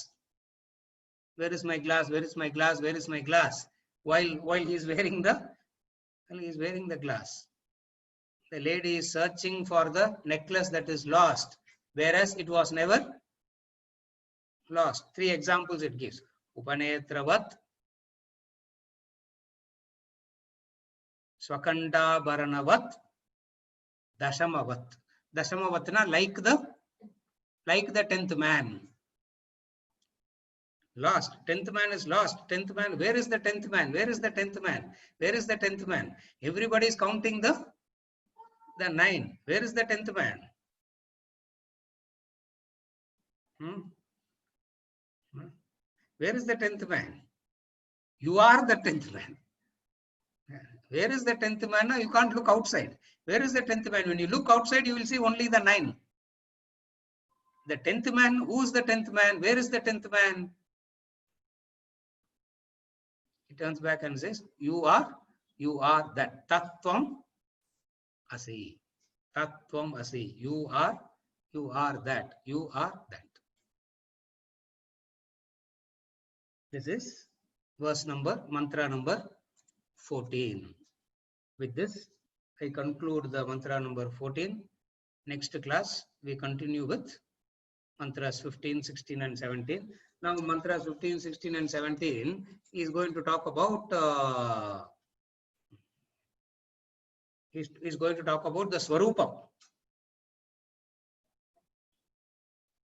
Where is my glass? Where is my glass? Where is my glass? While he is wearing the glass. The lady is searching for the necklace that is lost, whereas it was never lost. 3 examples it gives. Upanetravat, Swakanda Baranavat, Dashamavat. Dashamavatna like the 10th man. Lost. 10th man is lost. 10th man. Where is the 10th man? Where is the 10th man? Where is the 10th man? Everybody is counting the 9. Where is the 10th man? Where is the 10th man? You are the 10th man. Where is the 10th man? No, you can't look outside. Where is the 10th man? When you look outside, you will see only the 9. The 10th man, who is the 10th man? Where is the 10th man? He turns back and says, you are that. Tattvam asi. Tattvam asi. You are that. You are that. This is mantra number 14. With this, I conclude the mantra number 14. Next class, we continue with mantras 15, 16 and 17. Now mantras 15, 16 and 17 is going to talk about the Swarupam.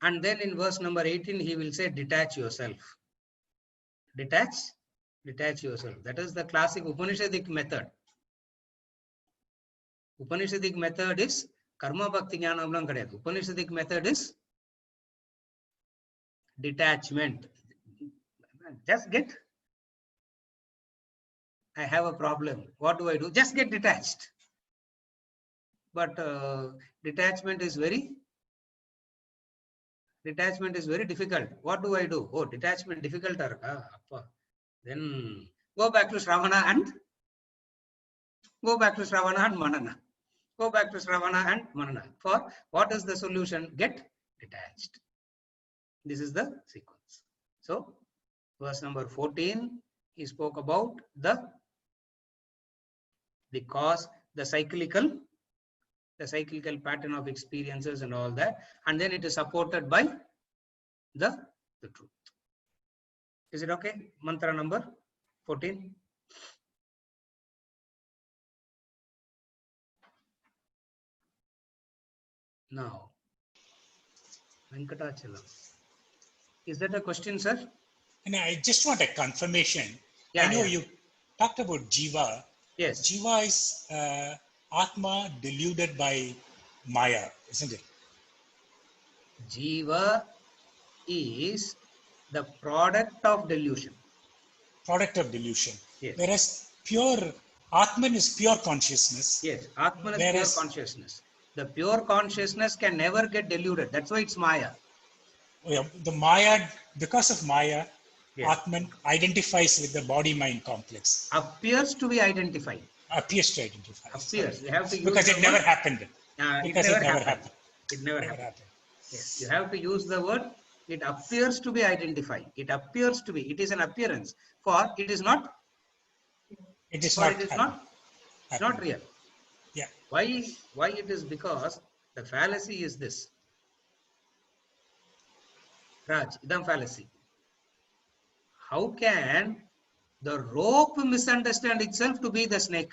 And then in verse number 18, he will say, detach yourself. Detach yourself. That is the classic Upanishadic method. Upanishadic method is karma bhakti jnanam kadayadu. Upanishadic method is detachment. Just get. I have a problem. What do I do? Just get detached. But detachment is very difficult. What do I do? Oh, detachment difficult. Then go back to Shravana and Manana. Go back to Shravana and Manana. For what is the solution? Get detached. This is the sequence. So, verse number 14, he spoke about the cause, the cyclical pattern of experiences and all that, and then it is supported by the truth. Is it okay? Mantra number 14. Now, Venkatachalam. Is that a question, sir? And I just want a confirmation. Yeah, I know yeah. you talked about Jiva. Yes. Jiva is Atma deluded by Maya, isn't it? Jiva is the product of delusion. Product of delusion. Yes. Whereas pure Atman is pure consciousness. Yes, Atman is pure Whereas consciousness. The pure consciousness can never get deluded. That's why it's Maya. the Maya, because of Maya, Yes. Atman identifies with the body-mind complex. Appears to be identified. Appears to identify. Appears. You have to use because the it never word. happened. Because it never happened. It never happened. Yes, you have to use the word. It appears to be identified. It appears to be. It is an appearance. For it is not. It is For not it is happened. not real. Yeah. Why it is? Because the fallacy is this. Raj, idam fallacy. How can the rope misunderstand itself to be the snake?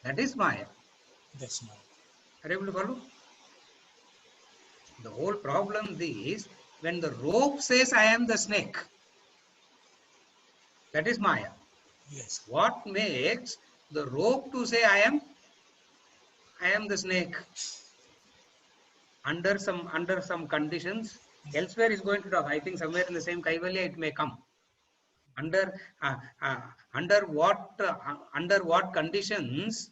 That is Maya. That's Maya. Are you able to follow? The whole problem is when the rope says I am the snake. That is Maya. Yes. What makes the rope to say I am the snake? Under some conditions, elsewhere is going to talk. I think somewhere in the same Kaivalya it may come. Under what conditions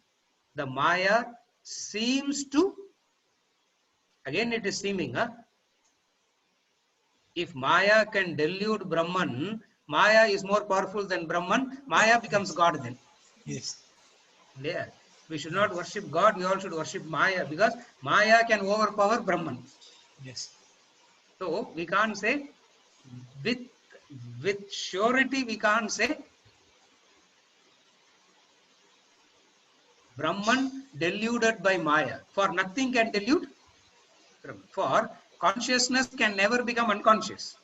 the Maya seems to, again it is seeming, if Maya can delude Brahman, Maya is more powerful than Brahman, Maya becomes God then. Yes. Yeah. We should not worship God, we all should worship Maya because Maya can overpower Brahman. Yes. So we can't say with surety we can't say Brahman deluded by Maya. For nothing can delude Brahman. For consciousness can never become unconscious.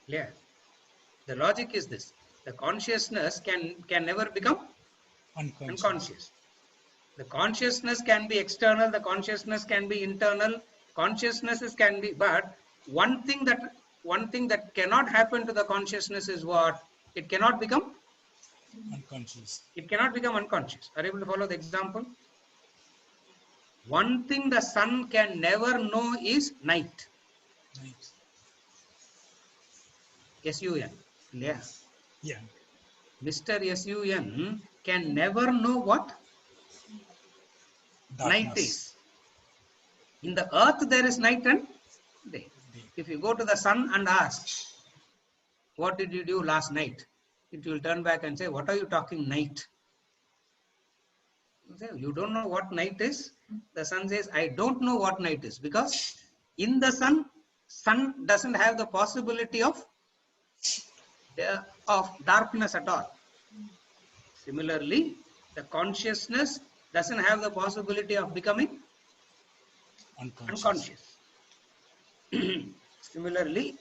Yeah. The logic is this. The consciousness can never become unconscious. The consciousness can be external, the consciousness can be internal, consciousnesses can be, but one thing that cannot happen to the consciousness is what? It cannot become unconscious. It cannot become unconscious. Are you able to follow the example? One thing the sun can never know is night. Right. S-U-N. Yeah. Yeah. Mr. S-U-N can never know what Darkness. night is. In the earth there is night and day. If you go to the sun and ask, what did you do last night? It will turn back and say, what are you talking night? You say, you don't know what night is? The sun says, I don't know what night is because in the sun doesn't have the possibility of darkness at all. Similarly, the consciousness doesn't have the possibility of becoming unconscious. Similarly,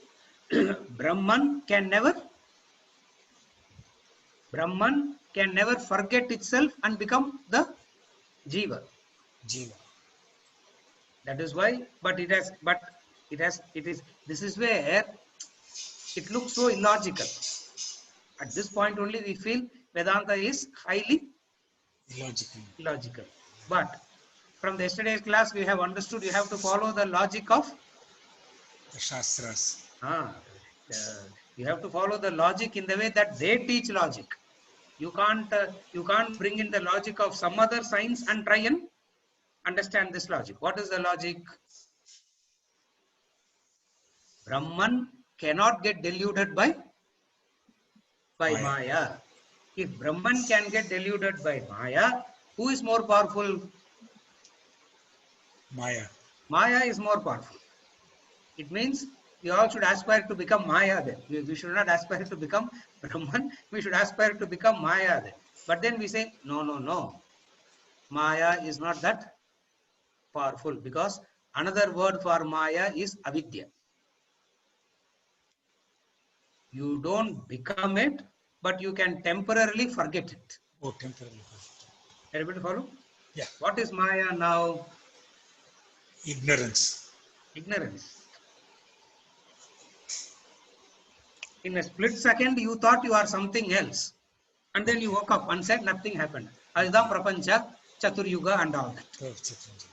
Brahman can never forget itself and become the Jiva. That is why, this is where it looks so illogical. At this point only we feel Vedanta is highly illogical. But from the yesterday's class we have understood you have to follow the logic of the Shastras. You have to follow the logic in the way that they teach logic. You can't bring in the logic of some other science and try and understand this logic. What is the logic? Brahman cannot get deluded by Maya. If Brahman can get deluded by Maya, who is more powerful? Maya. Maya is more powerful. It means we all should aspire to become Maya then. We should not aspire to become Brahman. We should aspire to become Maya then. But then we say, no. Maya is not that powerful because another word for Maya is avidya. You don't become it, but you can temporarily forget it. Oh, temporarily. Everybody follow? Yeah. What is Maya now? Ignorance. Ignorance. In a split second, you thought you are something else. And then you woke up and said nothing happened. Adha Prapancha, Chaturyuga and all that. Oh, Chaturanga.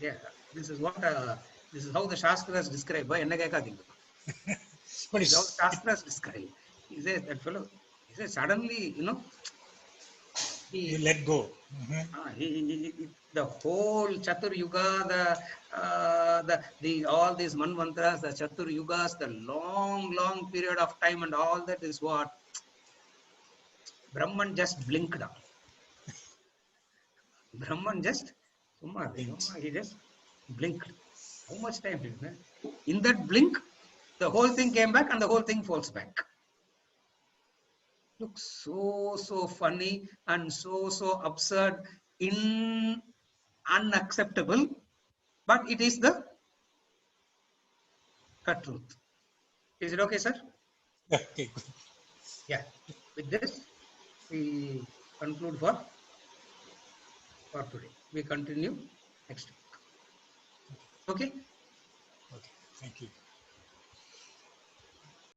Yeah, this is what, this is how the Shastras describe. This But is how the it's, Shastras describe. He says, that fellow, he says, suddenly, you he, let go. Mhm. the whole Chatur Yuga, the all these manvantras, the Chatur Yugas, the long period of time and all that is what Brahman just blinked on. Brahman just, Blinked. he just blinked. How much time did that? In that blink, the whole thing came back and the whole thing falls back. Looks so funny and so absurd, unacceptable, but it is the truth. Is it okay, sir? Yeah, okay, good. Yeah. With this, we conclude for today. We continue next week. Okay. Okay, thank you.